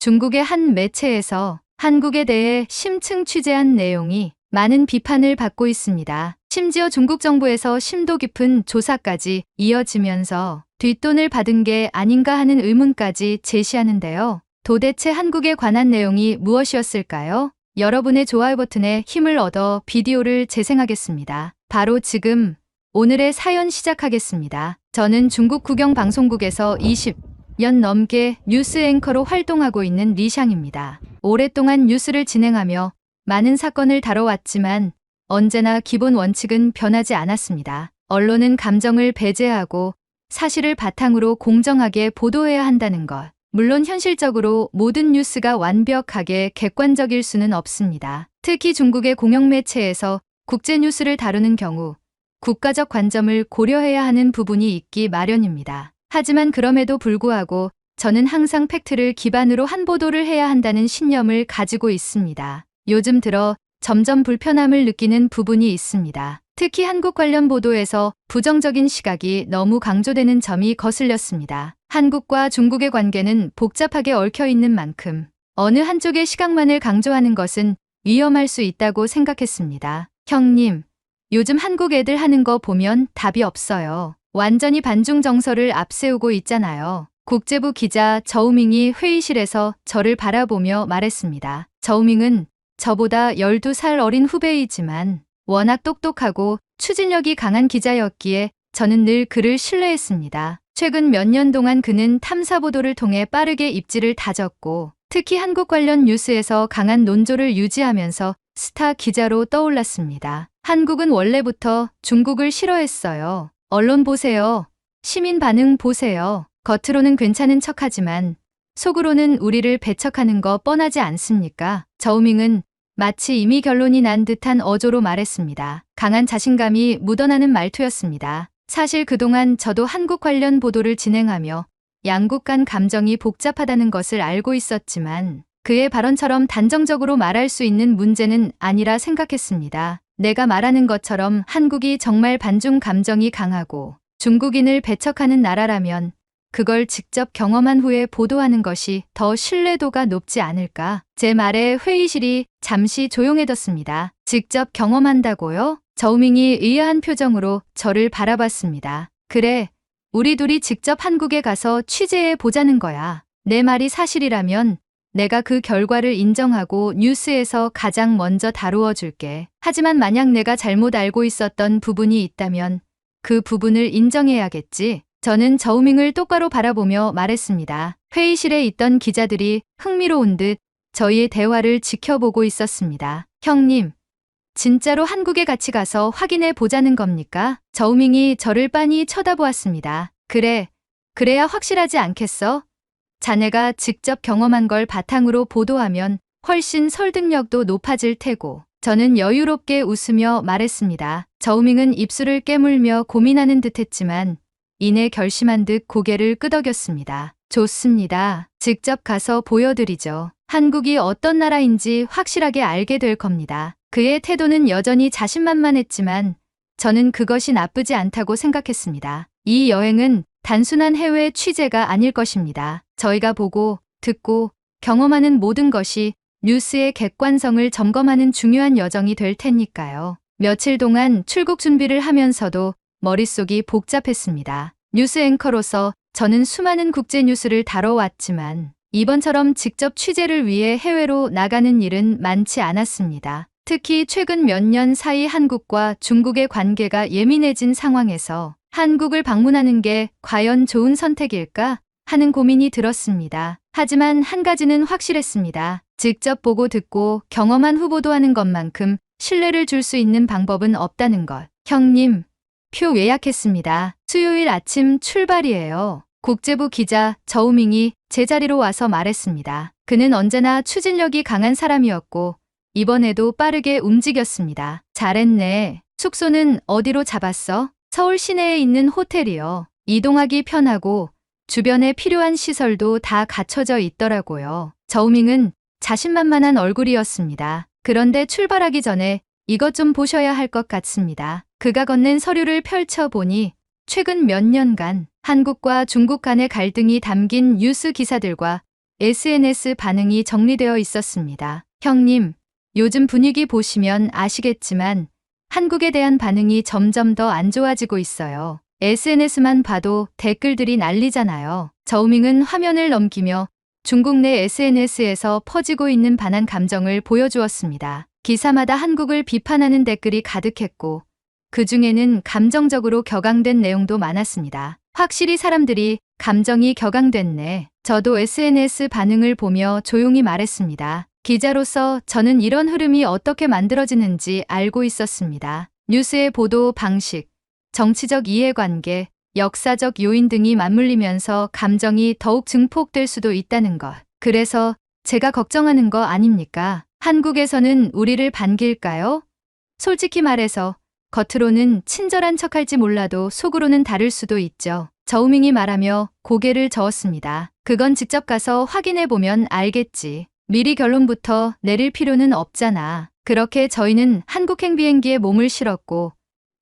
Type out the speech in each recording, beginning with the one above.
중국의 한 매체에서 한국에 대해 심층 취재한 내용이 많은 비판을 받고 있습니다. 심지어 중국 정부에서 심도 깊은 조사까지 이어지면서 뒷돈을 받은 게 아닌가 하는 의문까지 제시하는데요. 도대체 한국에 관한 내용이 무엇이었을까요? 여러분의 좋아요 버튼에 힘을 얻어 비디오를 재생하겠습니다. 바로 지금 오늘의 사연 시작하겠습니다. 저는 중국 국영방송국에서 20년 넘게 뉴스 앵커로 활동하고 있는 리샹입니다. 오랫동안 뉴스를 진행하며 많은 사건을 다뤄왔지만 언제나 기본 원칙은 변하지 않았습니다. 언론은 감정을 배제하고 사실을 바탕으로 공정하게 보도해야 한다는 것. 물론 현실적으로 모든 뉴스가 완벽하게 객관적일 수는 없습니다. 특히 중국의 공영매체에서 국제 뉴스를 다루는 경우 국가적 관점을 고려해야 하는 부분이 있기 마련입니다. 하지만 그럼에도 불구하고 저는 항상 팩트를 기반으로 한 보도를 해야 한다는 신념을 가지고 있습니다. 요즘 들어 점점 불편함을 느끼는 부분이 있습니다. 특히 한국 관련 보도에서 부정적인 시각이 너무 강조되는 점이 거슬렸습니다. 한국과 중국의 관계는 복잡하게 얽혀 있는 만큼 어느 한쪽의 시각만을 강조하는 것은 위험할 수 있다고 생각했습니다. 형님, 요즘 한국 애들 하는 거 보면 답이 없어요. 완전히 반중 정서를 앞세우고 있잖아요. 국제부 기자 저우밍이 회의실에서 저를 바라보며 말했습니다. 저우밍은 저보다 12살 어린 후배이지만 워낙 똑똑하고 추진력이 강한 기자였기에 저는 늘 그를 신뢰했습니다. 최근 몇 년 동안 그는 탐사보도를 통해 빠르게 입지를 다졌고 특히 한국 관련 뉴스에서 강한 논조를 유지하면서 스타 기자로 떠올랐습니다. 한국은 원래부터 중국을 싫어했어요. 언론 보세요. 시민 반응 보세요. 겉으로는 괜찮은 척하지만 속으로는 우리를 배척하는 거 뻔하지 않습니까? 저우밍은 마치 이미 결론이 난 듯한 어조로 말했습니다. 강한 자신감이 묻어나는 말투였습니다. 사실 그동안 저도 한국 관련 보도를 진행하며 양국 간 감정이 복잡하다는 것을 알고 있었지만 그의 발언처럼 단정적으로 말할 수 있는 문제는 아니라 생각했습니다. 내가 말하는 것처럼 한국이 정말 반중 감정이 강하고 중국인을 배척하는 나라라면 그걸 직접 경험한 후에 보도하는 것이 더 신뢰도가 높지 않을까? 제 말에 회의실이 잠시 조용해졌습니다. 직접 경험한다고요? 저우밍이 의아한 표정으로 저를 바라봤습니다. 그래, 우리 둘이 직접 한국에 가서 취재해 보자는 거야. 내 말이 사실이라면 내가 그 결과를 인정하고 뉴스에서 가장 먼저 다루어 줄게. 하지만 만약 내가 잘못 알고 있었던 부분이 있다면 그 부분을 인정해야겠지. 저는 저우밍을 똑바로 바라보며 말했습니다. 회의실에 있던 기자들이 흥미로운 듯 저희의 대화를 지켜보고 있었습니다. 형님, 진짜로 한국에 같이 가서 확인해 보자는 겁니까? 저우밍이 저를 빤히 쳐다보았습니다. 그래, 그래야 확실하지 않겠어? 자네가 직접 경험한 걸 바탕으로 보도하면 훨씬 설득력도 높아질 테고. 저는 여유롭게 웃으며 말했습니다. 저우밍은 입술을 깨물며 고민하는 듯했지만 이내 결심한 듯 고개를 끄덕였습니다. 좋습니다. 직접 가서 보여드리죠. 한국이 어떤 나라인지 확실하게 알게 될 겁니다. 그의 태도는 여전히 자신만만했지만 저는 그것이 나쁘지 않다고 생각했습니다. 이 여행은 단순한 해외 취재가 아닐 것입니다. 저희가 보고, 듣고, 경험하는 모든 것이 뉴스의 객관성을 점검하는 중요한 여정이 될 테니까요. 며칠 동안 출국 준비를 하면서도 머릿속이 복잡했습니다. 뉴스 앵커로서 저는 수많은 국제 뉴스를 다뤄왔지만 이번처럼 직접 취재를 위해 해외로 나가는 일은 많지 않았습니다. 특히 최근 몇 년 사이 한국과 중국의 관계가 예민해진 상황에서 한국을 방문하는 게 과연 좋은 선택일까 하는 고민이 들었습니다. 하지만 한 가지는 확실했습니다. 직접 보고 듣고 경험한 후보도하는 것만큼 신뢰를 줄 수 있는 방법은 없다는 것. 형님, 표 예약했습니다. 수요일 아침 출발이에요. 국제부 기자 저우밍이 제 자리로 와서 말했습니다. 그는 언제나 추진력이 강한 사람이었고 이번에도 빠르게 움직였습니다. 잘했네. 숙소는 어디로 잡았어? 서울 시내에 있는 호텔이요. 이동하기 편하고 주변에 필요한 시설도 다 갖춰져 있더라고요. 저우밍은 자신만만한 얼굴이었습니다. 그런데 출발하기 전에 이것 좀 보셔야 할 것 같습니다. 그가 건넨 서류를 펼쳐보니 최근 몇 년간 한국과 중국 간의 갈등이 담긴 뉴스 기사들과 SNS 반응이 정리되어 있었습니다. 형님, 요즘 분위기 보시면 아시겠지만 한국에 대한 반응이 점점 더 안 좋아지고 있어요. SNS만 봐도 댓글들이 난리잖아요. 저우밍은 화면을 넘기며 중국 내 SNS에서 퍼지고 있는 반한 감정을 보여주었습니다. 기사마다 한국을 비판하는 댓글이 가득했고 그 중에는 감정적으로 격앙된 내용도 많았습니다. 확실히 사람들이 감정이 격앙됐네. 저도 SNS 반응을 보며 조용히 말했습니다. 기자로서 저는 이런 흐름이 어떻게 만들어지는지 알고 있었습니다. 뉴스의 보도 방식, 정치적 이해관계, 역사적 요인 등이 맞물리면서 감정이 더욱 증폭될 수도 있다는 것. 그래서 제가 걱정하는 거 아닙니까? 한국에서는 우리를 반길까요? 솔직히 말해서 겉으로는 친절한 척할지 몰라도 속으로는 다를 수도 있죠. 저우밍이 말하며 고개를 저었습니다. 그건 직접 가서 확인해보면 알겠지. 미리 결론부터 내릴 필요는 없잖아. 그렇게 저희는 한국행 비행기에 몸을 실었고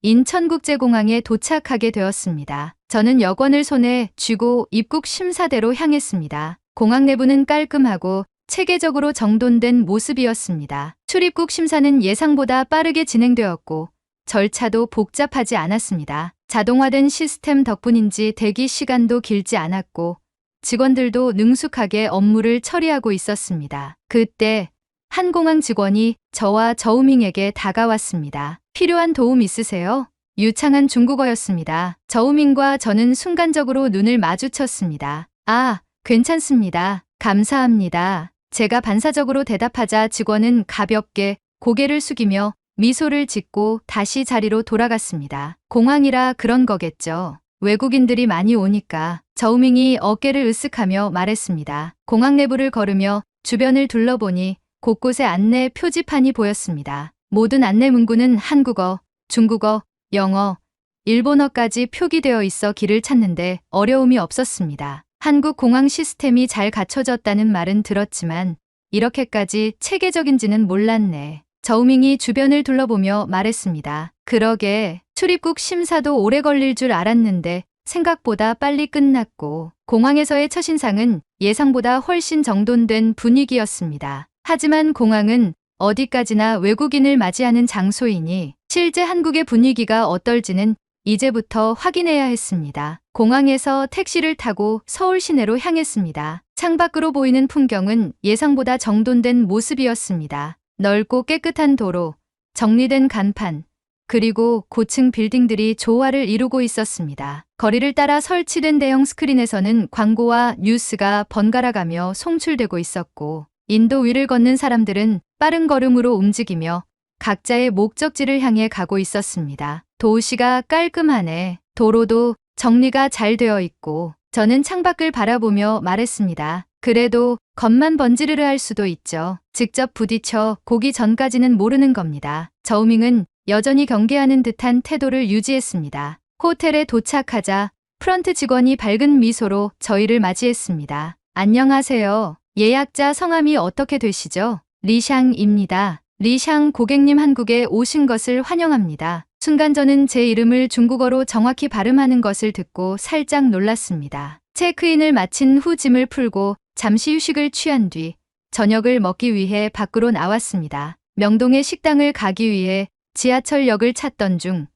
인천국제공항에 도착하게 되었습니다. 저는 여권을 손에 쥐고 입국 심사대로 향했습니다. 공항 내부는 깔끔하고 체계적으로 정돈된 모습이었습니다. 출입국 심사는 예상보다 빠르게 진행되었고 절차도 복잡하지 않았습니다. 자동화된 시스템 덕분인지 대기 시간도 길지 않았고 직원들도 능숙하게 업무를 처리하고 있었습니다. 그때 한 공항 직원이 저와 저우밍에게 다가왔습니다. 필요한 도움 있으세요? 유창한 중국어였습니다. 저우밍과 저는 순간적으로 눈을 마주쳤습니다. 아, 괜찮습니다. 감사합니다. 제가 반사적으로 대답하자 직원은 가볍게 고개를 숙이며 미소를 짓고 다시 자리로 돌아갔습니다. 공항이라 그런 거겠죠. 외국인들이 많이 오니까. 저우밍이 어깨를 으쓱하며 말했습니다. 공항 내부를 걸으며 주변을 둘러보니 곳곳에 안내 표지판이 보였습니다. 모든 안내 문구는 한국어, 중국어, 영어, 일본어까지 표기되어 있어 길을 찾는데 어려움이 없었습니다. 한국 공항 시스템이 잘 갖춰졌다는 말은 들었지만 이렇게까지 체계적인지는 몰랐네. 저우밍이 주변을 둘러보며 말했습니다. 그러게, 출입국 심사도 오래 걸릴 줄 알았는데 생각보다 빨리 끝났고 공항에서의 첫인상은 예상보다 훨씬 정돈된 분위기였습니다. 하지만 공항은 어디까지나 외국인을 맞이하는 장소이니 실제 한국의 분위기가 어떨지는 이제부터 확인해야 했습니다. 공항에서 택시를 타고 서울 시내로 향했습니다. 창밖으로 보이는 풍경은 예상보다 정돈된 모습이었습니다. 넓고 깨끗한 도로, 정리된 간판, 그리고 고층 빌딩들이 조화를 이루고 있었습니다. 거리를 따라 설치된 대형 스크린에서는 광고와 뉴스가 번갈아가며 송출되고 있었고 인도 위를 걷는 사람들은 빠른 걸음으로 움직이며 각자의 목적지를 향해 가고 있었습니다. 도시가 깔끔하네. 도로도 정리가 잘 되어 있고 저는 창밖을 바라보며 말했습니다. 그래도 겉만 번지르르 할 수도 있죠. 직접 부딪혀 고기 전까지는 모르는 겁니다. 저우밍은 여전히 경계하는 듯한 태도를 유지했습니다. 호텔에 도착하자 프런트 직원이 밝은 미소로 저희를 맞이했습니다. 안녕하세요. 예약자 성함이 어떻게 되시죠? 리샹입니다. 리샹 고객님, 한국에 오신 것을 환영합니다. 순간 저는 제 이름을 중국어로 정확히 발음하는 것을 듣고 살짝 놀랐습니다. 체크인을 마친 후 짐을 풀고 잠시 휴식을 취한 뒤 저녁을 먹기 위해 밖으로 나왔습니다. 명동의 식당을 가기 위해 지하철역을 찾던 중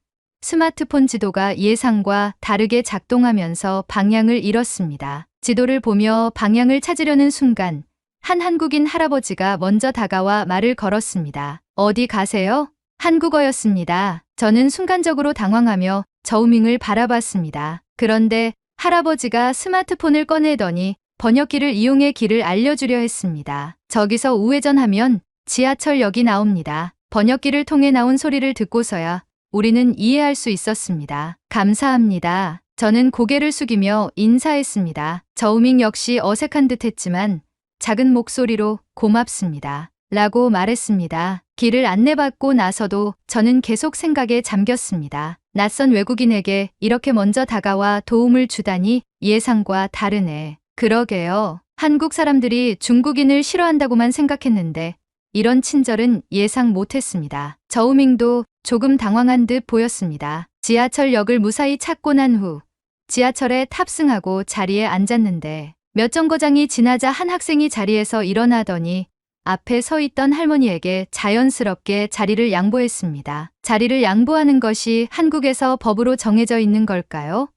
스마트폰 지도가 예상과 다르게 작동하면서 방향을 잃었습니다. 지도를 보며 방향을 찾으려는 순간 한 한국인 할아버지가 먼저 다가와 말을 걸었습니다. 어디 가세요? 한국어였습니다. 저는 순간적으로 당황하며 저우밍을 바라봤습니다. 그런데 할아버지가 스마트폰을 꺼내더니 번역기를 이용해 길을 알려주려 했습니다. 저기서 우회전하면 지하철역이 나옵니다. 번역기를 통해 나온 소리를 듣고서야 우리는 이해할 수 있었습니다. 감사합니다. 저는 고개를 숙이며 인사했습니다. 저우밍 역시 어색한 듯 했지만 작은 목소리로 고맙습니다. 라고 말했습니다. 길을 안내받고 나서도 저는 계속 생각에 잠겼습니다. 낯선 외국인에게 이렇게 먼저 다가와 도움을 주다니 예상과 다르네. 그러게요. 한국 사람들이 중국인을 싫어한다고만 생각했는데 이런 친절은 예상 못했습니다. 저우밍도 조금 당황한 듯 보였습니다. 지하철역을 무사히 찾고 난 후 지하철에 탑승하고 자리에 앉았는데 몇 정거장이 지나자 한 학생이 자리에서 일어나더니 앞에 서 있던 할머니에게 자연스럽게 자리를 양보했습니다. 자리를 양보하는 것이 한국에서 법으로 정해져 있는 걸까요?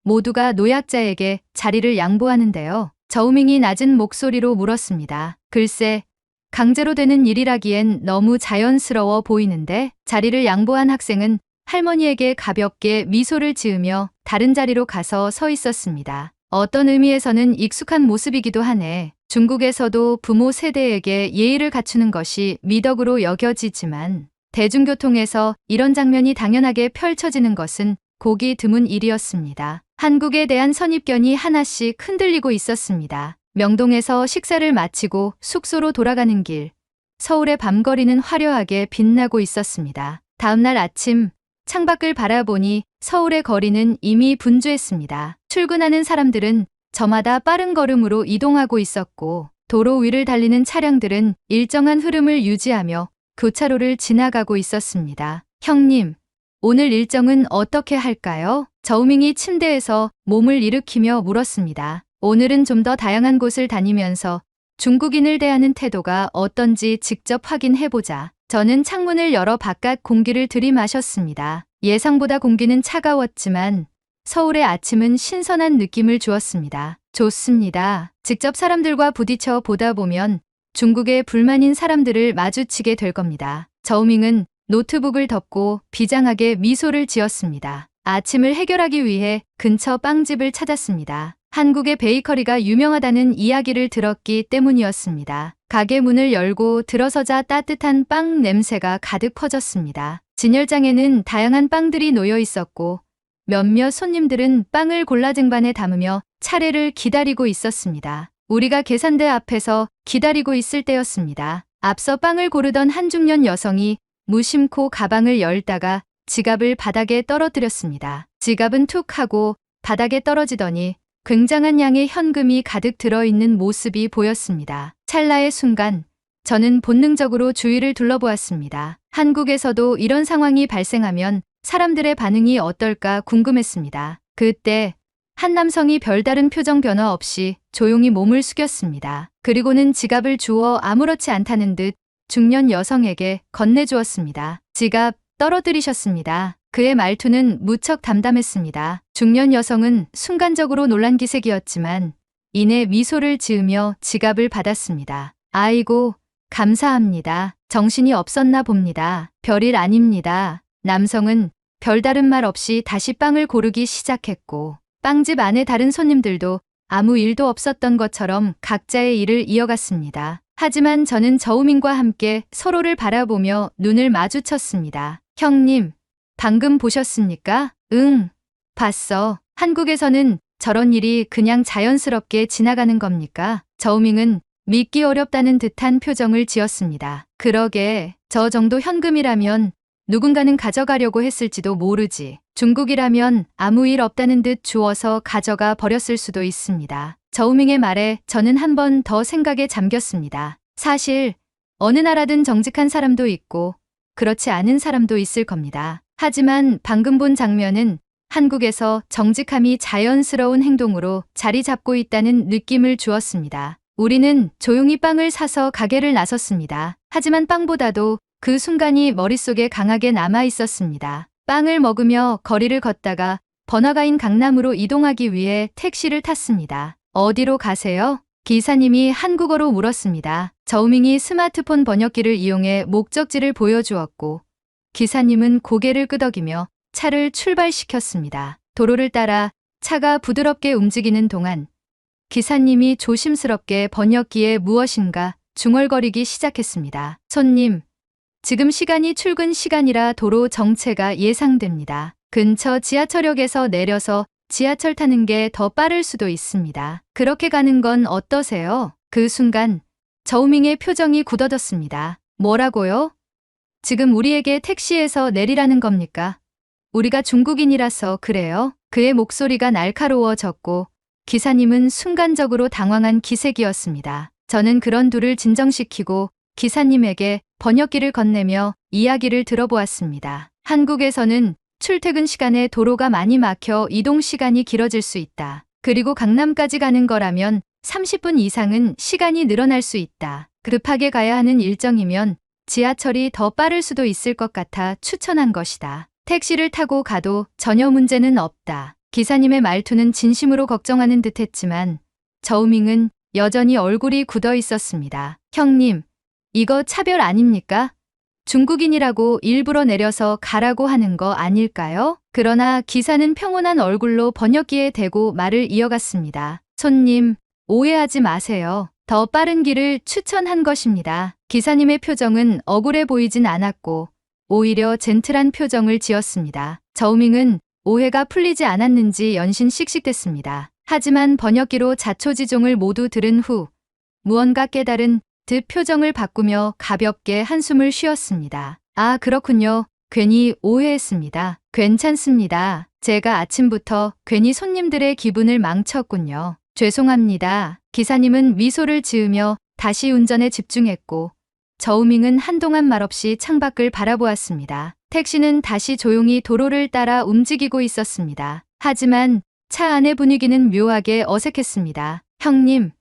모두가 노약자에게 자리를 양보하는데요. 저우밍이 낮은 목소리로 물었습니다. 글쎄, 강제로 되는 일이라기엔 너무 자연스러워 보이는데. 자리를 양보한 학생은 할머니에게 가볍게 미소를 지으며 다른 자리로 가서 서 있었습니다. 어떤 의미에서는 익숙한 모습이기도 하네. 중국에서도 부모 세대에게 예의를 갖추는 것이 미덕으로 여겨지지만 대중교통에서 이런 장면이 당연하게 펼쳐지는 것은 보기 드문 일이었습니다. 한국에 대한 선입견이 하나씩 흔들리고 있었습니다. 명동에서 식사를 마치고 숙소로 돌아가는 길, 서울의 밤거리는 화려하게 빛나고 있었습니다. 다음날 아침, 창밖을 바라보니 서울의 거리는 이미 분주했습니다. 출근하는 사람들은 저마다 빠른 걸음으로 이동하고 있었고, 도로 위를 달리는 차량들은 일정한 흐름을 유지하며 교차로를 지나가고 있었습니다. 형님, 오늘 일정은 어떻게 할까요? 저우밍이 침대에서 몸을 일으키며 물었습니다. 오늘은 좀 더 다양한 곳을 다니면서 중국인을 대하는 태도가 어떤지 직접 확인해보자. 저는 창문을 열어 바깥 공기를 들이마셨습니다. 예상보다 공기는 차가웠지만 서울의 아침은 신선한 느낌을 주었습니다. 좋습니다. 직접 사람들과 부딪혀 보다 보면 중국에 불만인 사람들을 마주치게 될 겁니다. 저우밍은 노트북을 덮고 비장하게 미소를 지었습니다. 아침을 해결하기 위해 근처 빵집을 찾았습니다. 한국의 베이커리가 유명하다는 이야기를 들었기 때문이었습니다. 가게 문을 열고 들어서자 따뜻한 빵 냄새가 가득 퍼졌습니다. 진열장에는 다양한 빵들이 놓여 있었고 몇몇 손님들은 빵을 골라 쟁반에 담으며 차례를 기다리고 있었습니다. 우리가 계산대 앞에서 기다리고 있을 때였습니다. 앞서 빵을 고르던 한 중년 여성이 무심코 가방을 열다가 지갑을 바닥에 떨어뜨렸습니다. 지갑은 툭 하고 바닥에 떨어지더니 굉장한 양의 현금이 가득 들어있는 모습이 보였습니다. 찰나의 순간 저는 본능적으로 주위를 둘러보았습니다. 한국에서도 이런 상황이 발생하면 사람들의 반응이 어떨까 궁금했습니다. 그때 한 남성이 별다른 표정 변화 없이 조용히 몸을 숙였습니다. 그리고는 지갑을 주워 아무렇지 않다는 듯 중년 여성에게 건네주었습니다. 지갑 떨어뜨리셨습니다. 그의 말투는 무척 담담했습니다. 중년 여성은 순간적으로 놀란 기색이었지만 이내 미소를 지으며 지갑을 받았습니다. 아이고, 감사합니다. 정신이 없었나 봅니다. 별일 아닙니다. 남성은 별다른 말 없이 다시 빵을 고르기 시작했고 빵집 안의 다른 손님들도 아무 일도 없었던 것처럼 각자의 일을 이어갔습니다. 하지만 저는 저우민과 함께 서로를 바라보며 눈을 마주쳤습니다. 형님, 방금 보셨습니까? 응, 봤어. 한국에서는 저런 일이 그냥 자연스럽게 지나가는 겁니까? 저우밍은 믿기 어렵다는 듯한 표정을 지었습니다. 그러게, 저 정도 현금이라면 누군가는 가져가려고 했을지도 모르지. 중국이라면 아무 일 없다는 듯 주워서 가져가 버렸을 수도 있습니다. 저우밍의 말에 저는 한 번 더 생각에 잠겼습니다. 사실 어느 나라든 정직한 사람도 있고 그렇지 않은 사람도 있을 겁니다. 하지만 방금 본 장면은 한국에서 정직함이 자연스러운 행동으로 자리 잡고 있다는 느낌을 주었습니다. 우리는 조용히 빵을 사서 가게를 나섰습니다. 하지만 빵보다도 그 순간이 머릿속에 강하게 남아 있었습니다. 빵을 먹으며 거리를 걷다가 번화가인 강남으로 이동하기 위해 택시를 탔습니다. 어디로 가세요? 기사님이 한국어로 물었습니다. 저우밍이 스마트폰 번역기를 이용해 목적지를 보여주었고 기사님은 고개를 끄덕이며 차를 출발시켰습니다. 도로를 따라 차가 부드럽게 움직이는 동안 기사님이 조심스럽게 번역기에 무엇인가 중얼거리기 시작했습니다. 손님, 지금 시간이 출근 시간이라 도로 정체가 예상됩니다. 근처 지하철역에서 내려서 지하철 타는 게 더 빠를 수도 있습니다. 그렇게 가는 건 어떠세요? 그 순간 저우밍의 표정이 굳어졌습니다. 뭐라고요? 지금 우리에게 택시에서 내리라는 겁니까? 우리가 중국인이라서 그래요? 그의 목소리가 날카로워졌고 기사님은 순간적으로 당황한 기색이었습니다. 저는 그런 둘을 진정시키고 기사님에게 번역기를 건네며 이야기를 들어보았습니다. 한국에서는 출퇴근 시간에 도로가 많이 막혀 이동 시간이 길어질 수 있다. 그리고 강남까지 가는 거라면 30분 이상은 시간이 늘어날 수 있다. 급하게 가야 하는 일정이면 지하철이 더 빠를 수도 있을 것 같아 추천한 것이다. 택시를 타고 가도 전혀 문제는 없다. 기사님의 말투는 진심으로 걱정하는 듯했지만 저우밍은 여전히 얼굴이 굳어 있었습니다. 형님, 이거 차별 아닙니까? 중국인이라고 일부러 내려서 가라고 하는 거 아닐까요? 그러나 기사는 평온한 얼굴로 번역기에 대고 말을 이어갔습니다. 손님, 오해하지 마세요. 더 빠른 길을 추천한 것입니다. 기사님의 표정은 억울해 보이진 않았고 오히려 젠틀한 표정을 지었습니다. 저우밍은 오해가 풀리지 않았는지 연신 씩씩댔습니다. 하지만 번역기로 자초지종을 모두 들은 후 무언가 깨달은 듯 표정을 바꾸며 가볍게 한숨을 쉬었습니다. 아, 그렇군요. 괜히 오해했습니다. 괜찮습니다. 제가 아침부터 괜히 손님들의 기분을 망쳤군요. 죄송합니다. 기사님은 미소를 지으며 다시 운전에 집중했고 저우밍은 한동안 말없이 창밖을 바라보았습니다. 택시는 다시 조용히 도로를 따라 움직이고 있었습니다. 하지만 차 안의 분위기는 묘하게 어색했습니다. 형님,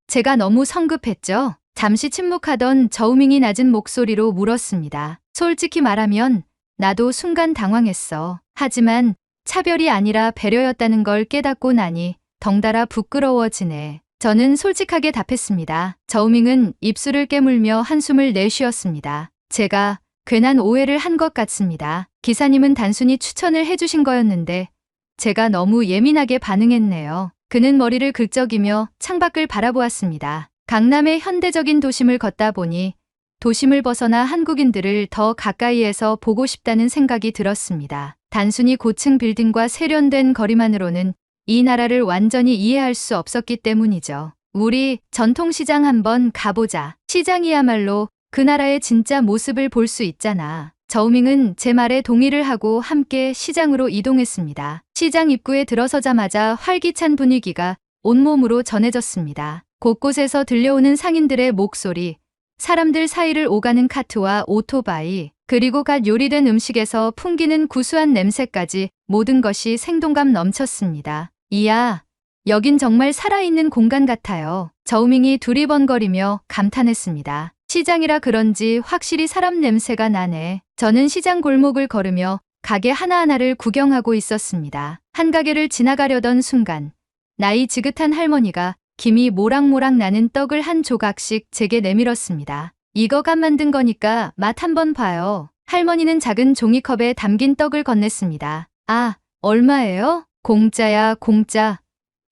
제가 너무 성급했죠? 잠시 침묵하던 저우밍이 낮은 목소리로 물었습니다. 솔직히 말하면 나도 순간 당황했어. 하지만 차별이 아니라 배려였다는 걸 깨닫고 나니 덩달아 부끄러워지네. 저는 솔직하게 답했습니다. 저우밍은 입술을 깨물며 한숨을 내쉬었습니다. 제가 괜한 오해를 한 것 같습니다. 기사님은 단순히 추천을 해주신 거였는데 제가 너무 예민하게 반응했네요. 그는 머리를 긁적이며 창밖을 바라보았습니다. 강남의 현대적인 도심을 걷다 보니 도심을 벗어나 한국인들을 더 가까이에서 보고 싶다는 생각이 들었습니다. 단순히 고층 빌딩과 세련된 거리만으로는 이 나라를 완전히 이해할 수 없었기 때문이죠. 우리 전통시장 한번 가보자. 시장이야말로 그 나라의 진짜 모습을 볼 수 있잖아. 저우밍은 제 말에 동의를 하고 함께 시장으로 이동했습니다. 시장 입구에 들어서자마자 활기찬 분위기가 온몸으로 전해졌습니다. 곳곳에서 들려오는 상인들의 목소리, 사람들 사이를 오가는 카트와 오토바이, 그리고 갓 요리된 음식에서 풍기는 구수한 냄새까지 모든 것이 생동감 넘쳤습니다. 이야, 여긴 정말 살아있는 공간 같아요. 저우밍이 두리번거리며 감탄했습니다. 시장이라 그런지 확실히 사람 냄새가 나네. 저는 시장 골목을 걸으며 가게 하나하나를 구경하고 있었습니다. 한 가게를 지나가려던 순간 나이 지긋한 할머니가 김이 모락모락 나는 떡을 한 조각씩 제게 내밀었습니다. 이거 갓 만든 거니까 맛 한번 봐요. 할머니는 작은 종이컵에 담긴 떡을 건넸습니다. 아, 얼마예요? 공짜야, 공짜.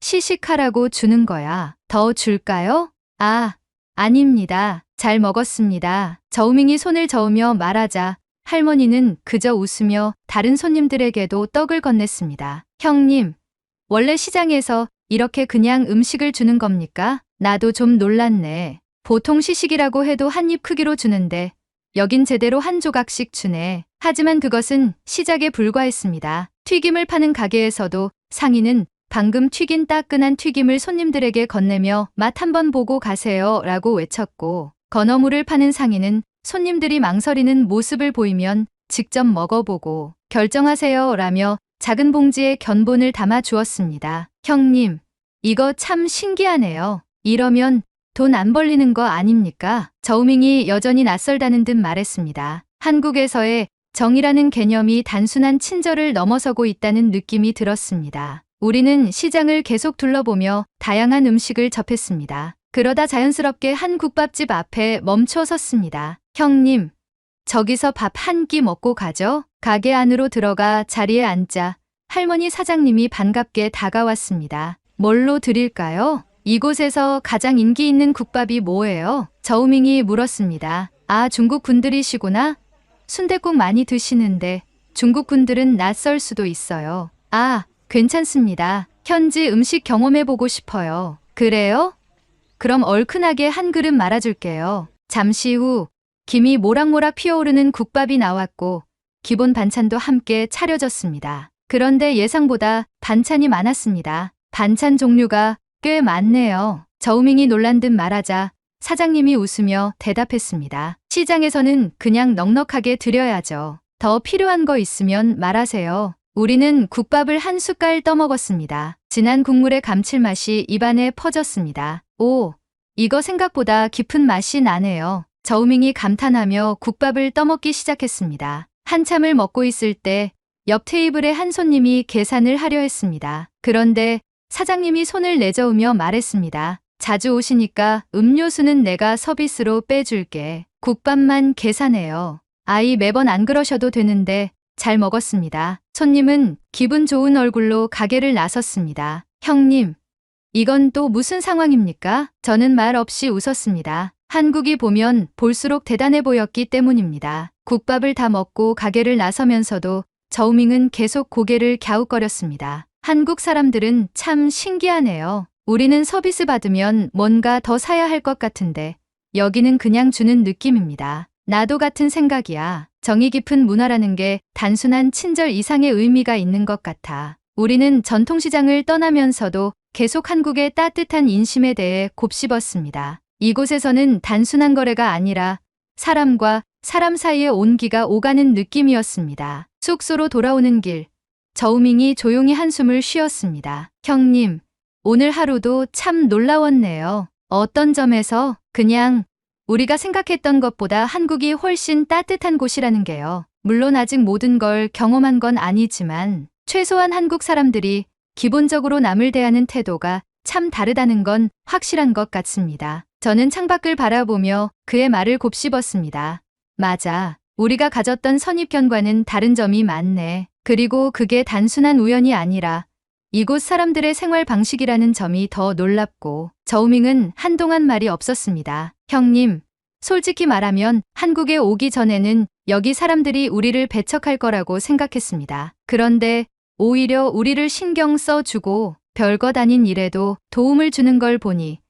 시식하라고 주는 거야. 더 줄까요? 아, 아닙니다. 잘 먹었습니다. 저우밍이 손을 저으며 말하자 할머니는 그저 웃으며 다른 손님들에게도 떡을 건넸습니다. 형님, 원래 시장에서 이렇게 그냥 음식을 주는 겁니까? 나도 좀 놀랐네. 보통 시식이라고 해도 한 입 크기로 주는데 여긴 제대로 한 조각씩 주네. 하지만 그것은 시작에 불과했습니다. 튀김을 파는 가게에서도 상인은 방금 튀긴 따끈한 튀김을 손님들에게 건네며 맛 한번 보고 가세요 라고 외쳤고 건어물을 파는 상인은 손님들이 망설이는 모습을 보이면 직접 먹어보고 결정하세요 라며 작은 봉지에 견본을 담아 주었습니다. 형님, 이거 참 신기하네요. 이러면 돈 안 벌리는 거 아닙니까? 저우밍이 여전히 낯설다는 듯 말했습니다. 한국에서의 정이라는 개념이 단순한 친절을 넘어서고 있다는 느낌이 들었습니다. 우리는 시장을 계속 둘러보며 다양한 음식을 접했습니다. 그러다 자연스럽게 한 국밥집 앞에 멈춰 섰습니다. 형님, 저기서 밥 한 끼 먹고 가죠? 가게 안으로 들어가 자리에 앉자 할머니 사장님이 반갑게 다가왔습니다. 뭘로 드릴까요? 이곳에서 가장 인기 있는 국밥이 뭐예요? 저우밍이 물었습니다. 아, 중국 분들이시구나? 순댓국 많이 드시는데 중국 분들은 낯설 수도 있어요. 아, 괜찮습니다. 현지 음식 경험해보고 싶어요. 그래요? 그럼 얼큰하게 한 그릇 말아줄게요. 잠시 후 김이 모락모락 피어오르는 국밥이 나왔고 기본 반찬도 함께 차려졌습니다. 그런데 예상보다 반찬이 많았습니다. 반찬 종류가 꽤 많네요. 저우밍이 놀란 듯 말하자 사장님이 웃으며 대답했습니다. 시장에서는 그냥 넉넉하게 드려야죠. 더 필요한 거 있으면 말하세요. 우리는 국밥을 한 숟갈 떠먹었습니다. 진한 국물의 감칠맛이 입안에 퍼졌습니다. 오, 이거 생각보다 깊은 맛이 나네요. 저우밍이 감탄하며 국밥을 떠먹기 시작했습니다. 한참을 먹고 있을 때 옆 테이블에 한 손님이 계산을 하려 했습니다. 그런데 사장님이 손을 내저으며 말했습니다. 자주 오시니까 음료수는 내가 서비스로 빼줄게. 국밥만 계산해요. 아이 매번 안 그러셔도 되는데 잘 먹었습니다. 손님은 기분 좋은 얼굴로 가게를 나섰습니다. 형님, 이건 또 무슨 상황입니까? 저는 말 없이 웃었습니다. 한국이 보면 볼수록 대단해 보였기 때문입니다. 국밥을 다 먹고 가게를 나서면서도 저우밍은 계속 고개를 갸웃거렸습니다. 한국 사람들은 참 신기하네요. 우리는 서비스 받으면 뭔가 더 사야 할 것 같은데 여기는 그냥 주는 느낌입니다. 나도 같은 생각이야. 정이 깊은 문화라는 게 단순한 친절 이상의 의미가 있는 것 같아. 우리는 전통시장을 떠나면서도 계속 한국의 따뜻한 인심에 대해 곱씹었습니다. 이곳에서는 단순한 거래가 아니라 사람과 사람 사이의 온기가 오가는 느낌이었습니다. 숙소로 돌아오는 길, 저우밍이 조용히 한숨을 쉬었습니다. 형님, 오늘 하루도 참 놀라웠네요. 어떤 점에서? 그냥 우리가 생각했던 것보다 한국이 훨씬 따뜻한 곳이라는 게요. 물론 아직 모든 걸 경험한 건 아니지만 최소한 한국 사람들이 기본적으로 남을 대하는 태도가 참 다르다는 건 확실한 것 같습니다. 저는 창밖을 바라보며 그의 말을 곱씹었습니다. 맞아. 우리가 가졌던 선입견과는 다른 점이 많네. 그리고 그게 단순한 우연이 아니라 이곳 사람들의 생활 방식이라는 점이 더 놀랍고 저우밍은 한동안 말이 없었습니다. 형님, 솔직히 말하면 한국에 오기 전에는 여기 사람들이 우리를 배척할 거라고 생각했습니다. 그런데 오히려 우리를 신경 써주고 별것 아닌 일에도 도움을 주는 걸 보니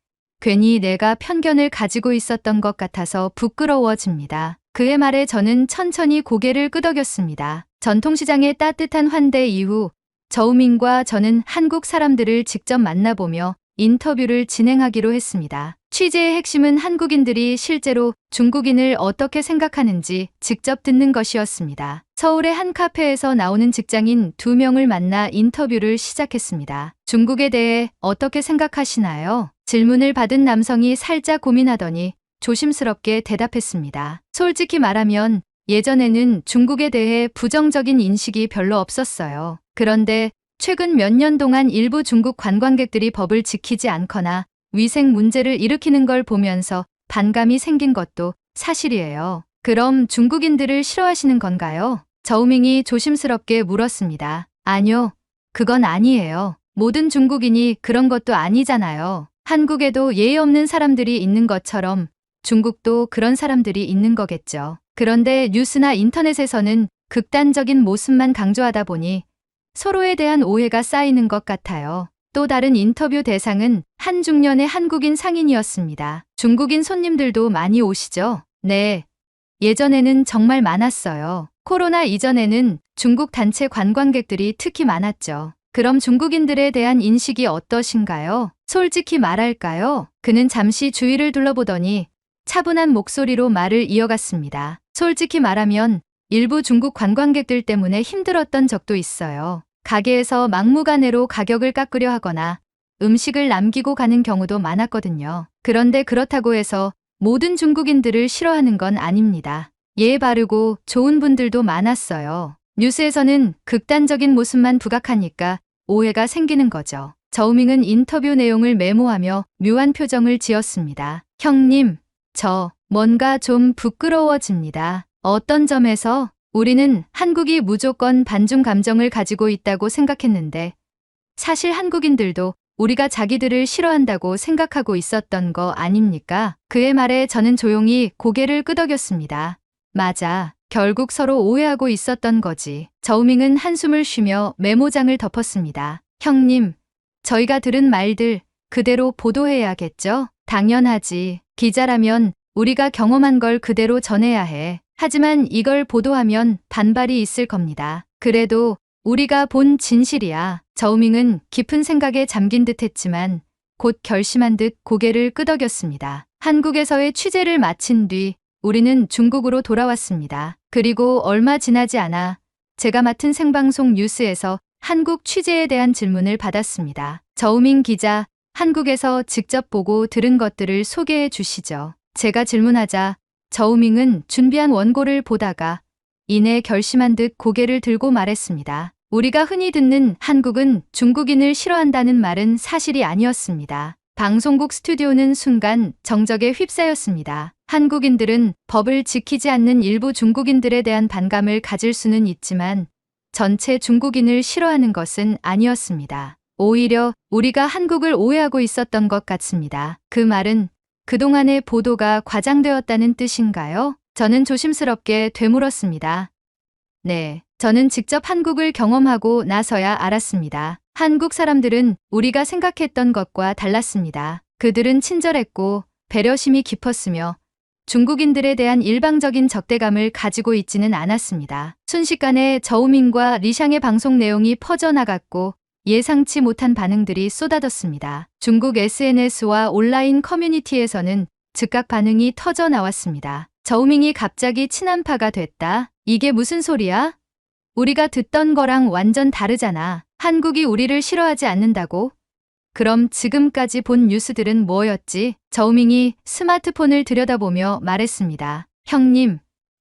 괜히 내가 편견을 가지고 있었던 것 같아서 부끄러워집니다. 그의 말에 저는 천천히 고개를 끄덕였습니다. 전통시장의 따뜻한 환대 이후 저우밍과 저는 한국 사람들을 직접 만나보며 인터뷰를 진행하기로 했습니다. 취재의 핵심은 한국인들이 실제로 중국인을 어떻게 생각하는지 직접 듣는 것이었습니다. 서울의 한 카페에서 나오는 직장인 2명을 만나 인터뷰를 시작했습니다. 중국에 대해 어떻게 생각하시나요? 질문을 받은 남성이 살짝 고민하더니 조심스럽게 대답했습니다. 솔직히 말하면 예전에는 중국에 대해 부정적인 인식이 별로 없었어요. 그런데 최근 몇 년 동안 일부 중국 관광객들이 법을 지키지 않거나 위생 문제를 일으키는 걸 보면서 반감이 생긴 것도 사실이에요. 그럼 중국인들을 싫어하시는 건가요? 저우밍이 조심스럽게 물었습니다. 아니요, 그건 아니에요. 모든 중국인이 그런 것도 아니잖아요. 한국에도 예의 없는 사람들이 있는 것처럼 중국도 그런 사람들이 있는 거겠죠. 그런데 뉴스나 인터넷에서는 극단적인 모습만 강조하다 보니 서로에 대한 오해가 쌓이는 것 같아요. 또 다른 인터뷰 대상은 한 중년의 한국인 상인이었습니다. 중국인 손님들도 많이 오시죠? 네. 예전에는 정말 많았어요. 코로나 이전에는 중국 단체 관광객들이 특히 많았죠. 그럼 중국인들에 대한 인식이 어떠신가요? 솔직히 말할까요? 그는 잠시 주위를 둘러보더니 차분한 목소리로 말을 이어갔습니다. 솔직히 말하면 일부 중국 관광객들 때문에 힘들었던 적도 있어요. 가게에서 막무가내로 가격을 깎으려 하거나 음식을 남기고 가는 경우도 많았거든요. 그런데 그렇다고 해서 모든 중국인들을 싫어하는 건 아닙니다. 예의 바르고 좋은 분들도 많았어요. 뉴스에서는 극단적인 모습만 부각하니까 오해가 생기는 거죠. 저우밍은 인터뷰 내용을 메모하며 묘한 표정을 지었습니다. 형님, 저 뭔가 좀 부끄러워집니다. 어떤 점에서? 우리는 한국이 무조건 반중 감정을 가지고 있다고 생각했는데 사실 한국인들도 우리가 자기들을 싫어한다고 생각하고 있었던 거 아닙니까? 그의 말에 저는 조용히 고개를 끄덕였습니다. 맞아. 결국 서로 오해하고 있었던 거지. 저우밍은 한숨을 쉬며 메모장을 덮었습니다. 형님, 저희가 들은 말들 그대로 보도해야겠죠? 당연하지. 기자라면 우리가 경험한 걸 그대로 전해야 해. 하지만 이걸 보도하면 반발이 있을 겁니다. 그래도 우리가 본 진실이야. 저우밍은 깊은 생각에 잠긴 듯 했지만 곧 결심한 듯 고개를 끄덕였습니다. 한국에서의 취재를 마친 뒤 우리는 중국으로 돌아왔습니다. 그리고 얼마 지나지 않아 제가 맡은 생방송 뉴스에서 한국 취재에 대한 질문을 받았습니다. 저우민 기자, 한국에서 직접 보고 들은 것들을 소개해 주시죠. 제가 질문하자 저우밍은 준비한 원고를 보다가 이내 결심한 듯 고개를 들고 말했습니다. 우리가 흔히 듣는 한국은 중국인을 싫어한다는 말은 사실이 아니었습니다. 방송국 스튜디오는 순간 정적에 휩싸였습니다. 한국인들은 법을 지키지 않는 일부 중국인들에 대한 반감을 가질 수는 있지만 전체 중국인을 싫어하는 것은 아니었습니다. 오히려 우리가 한국을 오해하고 있었던 것 같습니다. 그 말은 그동안의 보도가 과장되었다는 뜻인가요? 저는 조심스럽게 되물었습니다. 네, 저는 직접 한국을 경험하고 나서야 알았습니다. 한국 사람들은 우리가 생각했던 것과 달랐습니다. 그들은 친절했고 배려심이 깊었으며 중국인들에 대한 일방적인 적대감을 가지고 있지는 않았습니다. 순식간에 저우민과 리샹의 방송 내용이 퍼져나갔고 예상치 못한 반응들이 쏟아졌습니다. 중국 SNS와 온라인 커뮤니티에서는 즉각 반응이 터져 나왔습니다. 저우밍이 갑자기 친한파가 됐다? 이게 무슨 소리야? 우리가 듣던 거랑 완전 다르잖아. 한국이 우리를 싫어하지 않는다고? 그럼 지금까지 본 뉴스들은 뭐였지? 저우밍이 스마트폰을 들여다보며 말했습니다. 형님,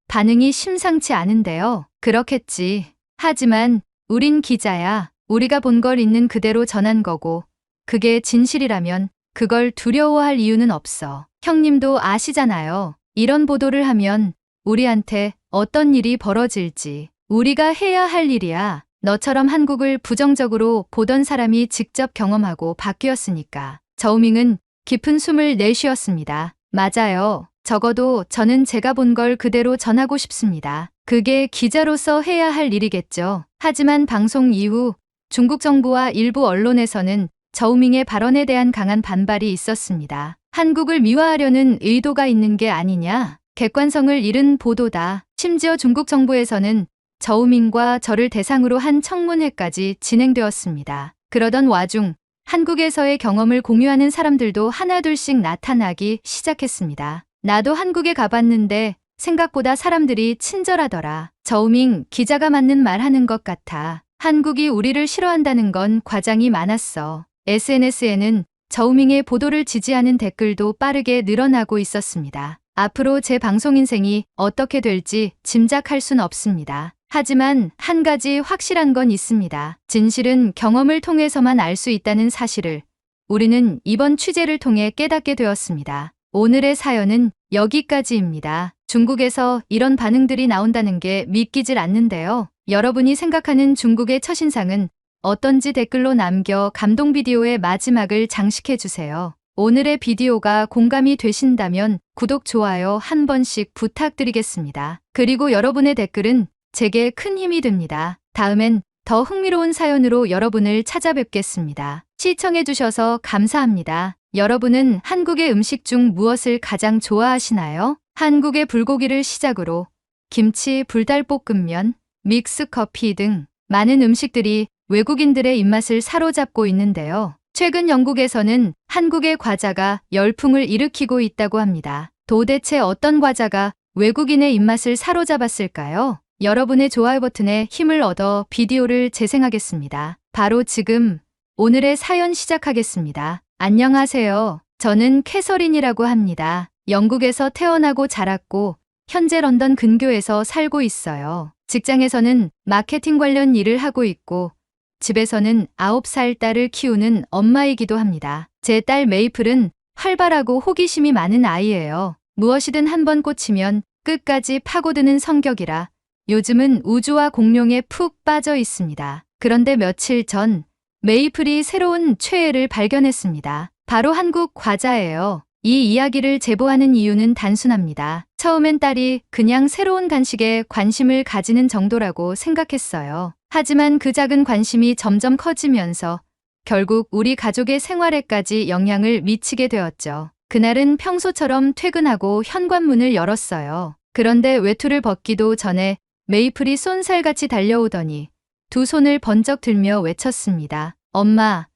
반응이 심상치 않은데요. 그렇겠지. 하지만 우린 기자야. 우리가 본 걸 있는 그대로 전한 거고 그게 진실이라면 그걸 두려워할 이유는 없어. 형님도 아시잖아요. 이런 보도를 하면 우리한테 어떤 일이 벌어질지. 우리가 해야 할 일이야. 너처럼 한국을 부정적으로 보던 사람이 직접 경험하고 바뀌었으니까. 저우밍은 깊은 숨을 내쉬었습니다. 맞아요. 적어도 저는 제가 본 걸 그대로 전하고 싶습니다. 그게 기자로서 해야 할 일이겠죠. 하지만 방송 이후 중국 정부와 일부 언론에서는 저우밍의 발언에 대한 강한 반발이 있었습니다. 한국을 미화하려는 의도가 있는 게 아니냐? 객관성을 잃은 보도다. 심지어 중국 정부에서는 저우밍과 저를 대상으로 한 청문회까지 진행되었습니다. 그러던 와중 한국에서의 경험을 공유하는 사람들도 하나둘씩 나타나기 시작했습니다. 나도 한국에 가봤는데 생각보다 사람들이 친절하더라. 저우밍 기자가 맞는 말 하는 것 같아. 한국이 우리를 싫어한다는 건 과장이 많았어. SNS에는 저우밍의 보도를 지지하는 댓글도 빠르게 늘어나고 있었습니다. 앞으로 제 방송 인생이 어떻게 될지 짐작할 순 없습니다. 하지만 한 가지 확실한 건 있습니다. 진실은 경험을 통해서만 알 수 있다는 사실을 우리는 이번 취재를 통해 깨닫게 되었습니다. 오늘의 사연은 여기까지입니다. 중국에서 이런 반응들이 나온다는 게 믿기질 않는데요. 여러분이 생각하는 중국의 첫인상은 어떤지 댓글로 남겨 감동 비디오의 마지막을 장식해주세요. 오늘의 비디오가 공감이 되신다면 구독, 좋아요 한 번씩 부탁드리겠습니다. 그리고 여러분의 댓글은 제게 큰 힘이 됩니다. 다음엔 더 흥미로운 사연으로 여러분을 찾아뵙겠습니다. 시청해주셔서 감사합니다. 여러분은 한국의 음식 중 무엇을 가장 좋아하시나요? 한국의 불고기를 시작으로 김치, 불달볶음면, 믹스커피 등 많은 음식들이 외국인들의 입맛을 사로잡고 있는데요. 최근 영국에서는 한국의 과자가 열풍을 일으키고 있다고 합니다. 도대체 어떤 과자가 외국인의 입맛을 사로잡았을까요? 여러분의 좋아요 버튼에 힘을 얻어 비디오를 재생하겠습니다. 바로 지금 오늘의 사연 시작하겠습니다. 안녕하세요. 저는 캐서린이라고 합니다. 영국에서 태어나고 자랐고 현재 런던 근교에서 살고 있어요. 직장에서는 마케팅 관련 일을 하고 있고 집에서는 9살 딸을 키우는 엄마이기도 합니다. 제 딸 메이플은 활발하고 호기심이 많은 아이예요. 무엇이든 한번 꽂히면 끝까지 파고드는 성격이라 요즘은 우주와 공룡에 푹 빠져 있습니다. 그런데 며칠 전 메이플이 새로운 최애를 발견했습니다. 바로 한국 과자예요. 이 이야기를 제보하는 이유는 단순합니다. 처음엔 딸이 그냥 새로운 간식에 관심을 가지는 정도라고 생각했어요. 하지만 그 작은 관심이 점점 커지면서 결국 우리 가족의 생활에까지 영향을 미치게 되었죠. 그날은 평소처럼 퇴근하고 현관문을 열었어요. 그런데 외투를 벗기도 전에 메이플이 쏜살같이 달려오더니 두 손을 번쩍 들며 외쳤습니다. 엄마,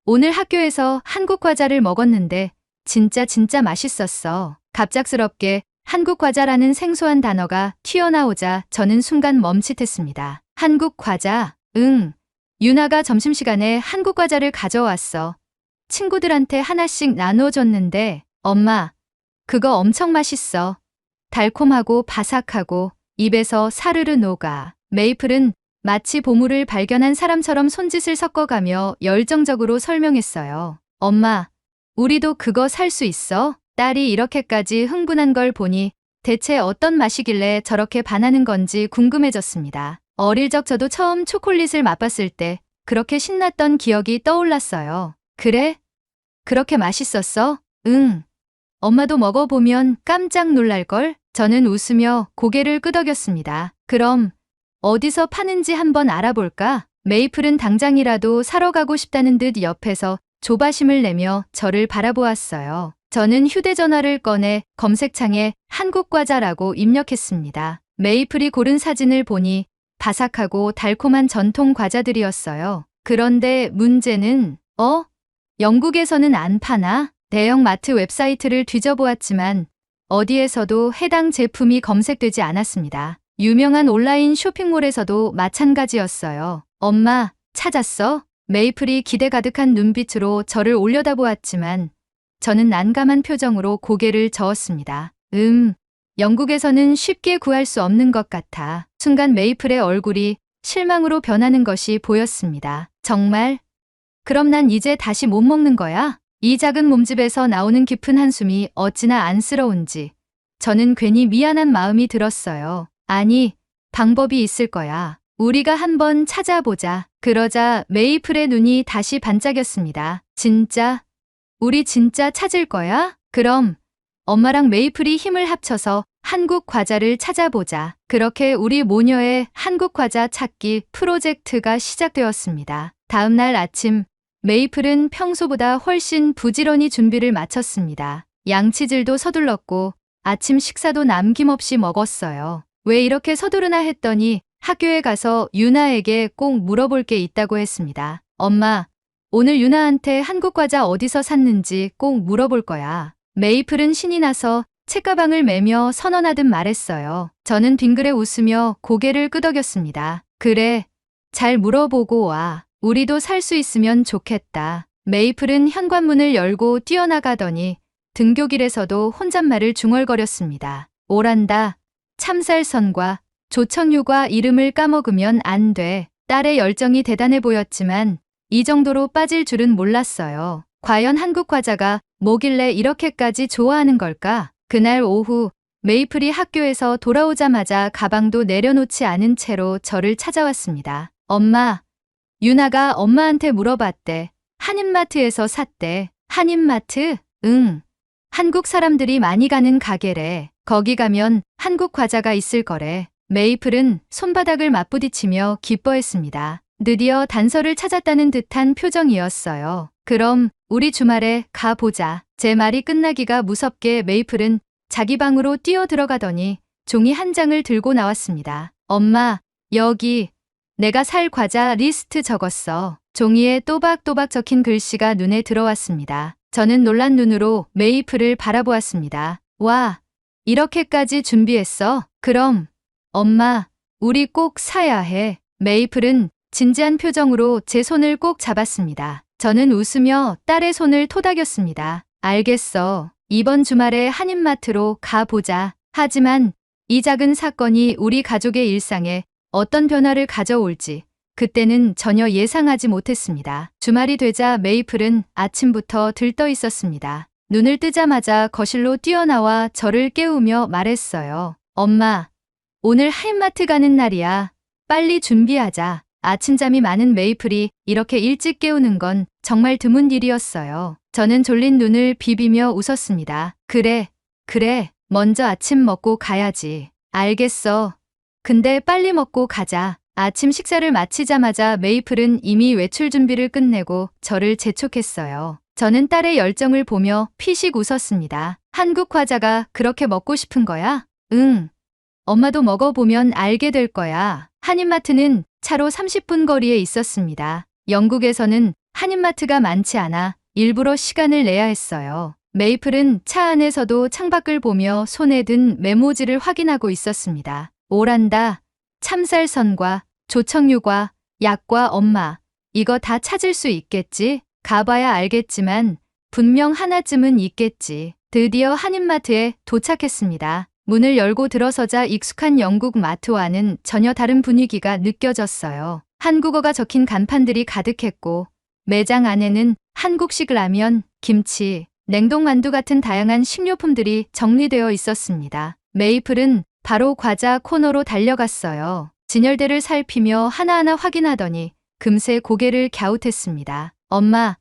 오늘 학교에서 한국 과자를 먹었는데 진짜 맛있었어. 갑작스럽게 한국 과자라는 생소한 단어가 튀어나오자 저는 순간 멈칫했습니다. 한국 과자? 응. 유나가 점심시간에 한국 과자를 가져왔어. 친구들한테 하나씩 나눠줬는데 엄마, 그거 엄청 맛있어. 달콤하고 바삭하고 입에서 사르르 녹아. 메이플은 마치 보물을 발견한 사람처럼 손짓을 섞어가며 열정적으로 설명했어요. 엄마, 우리도 그거 살 수 있어? 딸이 이렇게까지 흥분한 걸 보니 대체 어떤 맛이길래 저렇게 반하는 건지 궁금해졌습니다. 어릴 적 저도 처음 초콜릿을 맛봤을 때 그렇게 신났던 기억이 떠올랐어요. 그래? 그렇게 맛있었어? 응. 엄마도 먹어보면 깜짝 놀랄걸? 저는 웃으며 고개를 끄덕였습니다. 그럼 어디서 파는지 한번 알아볼까? 메이플은 당장이라도 사러 가고 싶다는 듯 옆에서 조바심을 내며 저를 바라보았어요. 저는 휴대전화를 꺼내 검색창에 한국 과자라고 입력했습니다. 메이플이 고른 사진을 보니 바삭하고 달콤한 전통 과자들이었어요. 그런데 문제는 영국에서는 안 파나? 대형 마트 웹사이트를 뒤져보았지만 어디에서도 해당 제품이 검색되지 않았습니다. 유명한 온라인 쇼핑몰에서도 마찬가지였어요. 엄마, 찾았어? 메이플이 기대 가득한 눈빛으로 저를 올려다보았지만 저는 난감한 표정으로 고개를 저었습니다. 영국에서는 쉽게 구할 수 없는 것 같아. 순간 메이플의 얼굴이 실망으로 변하는 것이 보였습니다. 정말? 그럼 난 이제 다시 못 먹는 거야? 이 작은 몸집에서 나오는 깊은 한숨이 어찌나 안쓰러운지 저는 괜히 미안한 마음이 들었어요. 아니, 방법이 있을 거야. 우리가 한번 찾아보자. 그러자 메이플의 눈이 다시 반짝였습니다. 진짜? 우리 진짜 찾을 거야? 그럼 엄마랑 메이플이 힘을 합쳐서 한국 과자를 찾아보자. 그렇게 우리 모녀의 한국 과자 찾기 프로젝트가 시작되었습니다. 다음 날 아침, 메이플은 평소보다 훨씬 부지런히 준비를 마쳤습니다. 양치질도 서둘렀고 아침 식사도 남김없이 먹었어요. 왜 이렇게 서두르나 했더니 학교에 가서 유나에게 꼭 물어볼 게 있다고 했습니다. 엄마, 오늘 유나한테 한국 과자 어디서 샀는지 꼭 물어볼 거야. 메이플은 신이 나서 책가방을 매며 선언하듯 말했어요. 저는 빙그레 웃으며 고개를 끄덕였습니다. 그래, 잘 물어보고 와. 우리도 살 수 있으면 좋겠다. 메이플은 현관문을 열고 뛰어나가더니 등교길에서도 혼잣말을 중얼거렸습니다. 오란다. 참살선과 조청유과 이름을 까먹으면 안 돼. 딸의 열정이 대단해 보였지만 이 정도로 빠질 줄은 몰랐어요. 과연 한국 과자가 뭐길래 이렇게까지 좋아하는 걸까? 그날 오후 메이플이 학교에서 돌아오자마자 가방도 내려놓지 않은 채로 저를 찾아왔습니다. 엄마, 유나가 엄마한테 물어봤대. 한인마트에서 샀대. 한인마트? 응. 한국 사람들이 많이 가는 가게래. 거기 가면 한국 과자가 있을 거래. 메이플은 손바닥을 맞부딪히며 기뻐했습니다. 드디어 단서를 찾았다는 듯한 표정이었어요. 그럼 우리 주말에 가보자. 제 말이 끝나기가 무섭게 메이플은 자기 방으로 뛰어 들어가더니 종이 한 장을 들고 나왔습니다. 엄마, 여기 내가 살 과자 리스트 적었어. 종이에 또박또박 적힌 글씨가 눈에 들어왔습니다. 저는 놀란 눈으로 메이플을 바라보았습니다. 와, 이렇게까지 준비했어? 그럼 엄마, 우리 꼭 사야 해. 메이플은 진지한 표정으로 제 손을 꼭 잡았습니다. 저는 웃으며 딸의 손을 토닥였습니다. 알겠어. 이번 주말에 한인마트로 가보자. 하지만 이 작은 사건이 우리 가족의 일상에 어떤 변화를 가져올지 그때는 전혀 예상하지 못했습니다. 주말이 되자 메이플은 아침부터 들떠 있었습니다. 눈을 뜨자마자 거실로 뛰어나와 저를 깨우며 말했어요. 엄마, 오늘 한인마트 가는 날이야. 빨리 준비하자. 아침잠이 많은 메이플이 이렇게 일찍 깨우는 건 정말 드문 일이었어요. 저는 졸린 눈을 비비며 웃었습니다. 그래, 먼저 아침 먹고 가야지. 알겠어. 근데 빨리 먹고 가자. 아침 식사를 마치자마자 메이플은 이미 외출 준비를 끝내고 저를 재촉했어요. 저는 딸의 열정을 보며 피식 웃었습니다. 한국 과자가 그렇게 먹고 싶은 거야? 응. 엄마도 먹어보면 알게 될 거야. 한인마트는 차로 30분 거리에 있었습니다. 영국에서는 한인마트가 많지 않아 일부러 시간을 내야 했어요. 메이플은 차 안에서도 창밖을 보며 손에 든 메모지를 확인하고 있었습니다. 오란다, 참살선과 조청유과, 약과 엄마, 이거 다 찾을 수 있겠지? 가봐야 알겠지만 분명 하나쯤은 있겠지. 드디어 한인마트에 도착했습니다. 문을 열고 들어서자 익숙한 영국 마트와는 전혀 다른 분위기가 느껴졌어요. 한국어가 적힌 간판들이 가득했고 매장 안에는 한국식 라면, 김치, 냉동만두 같은 다양한 식료품들이 정리되어 있었습니다. 메이플은 바로 과자 코너로 달려갔어요. 진열대를 살피며 하나하나 확인하더니 금세 고개를 갸웃했습니다. 엄마,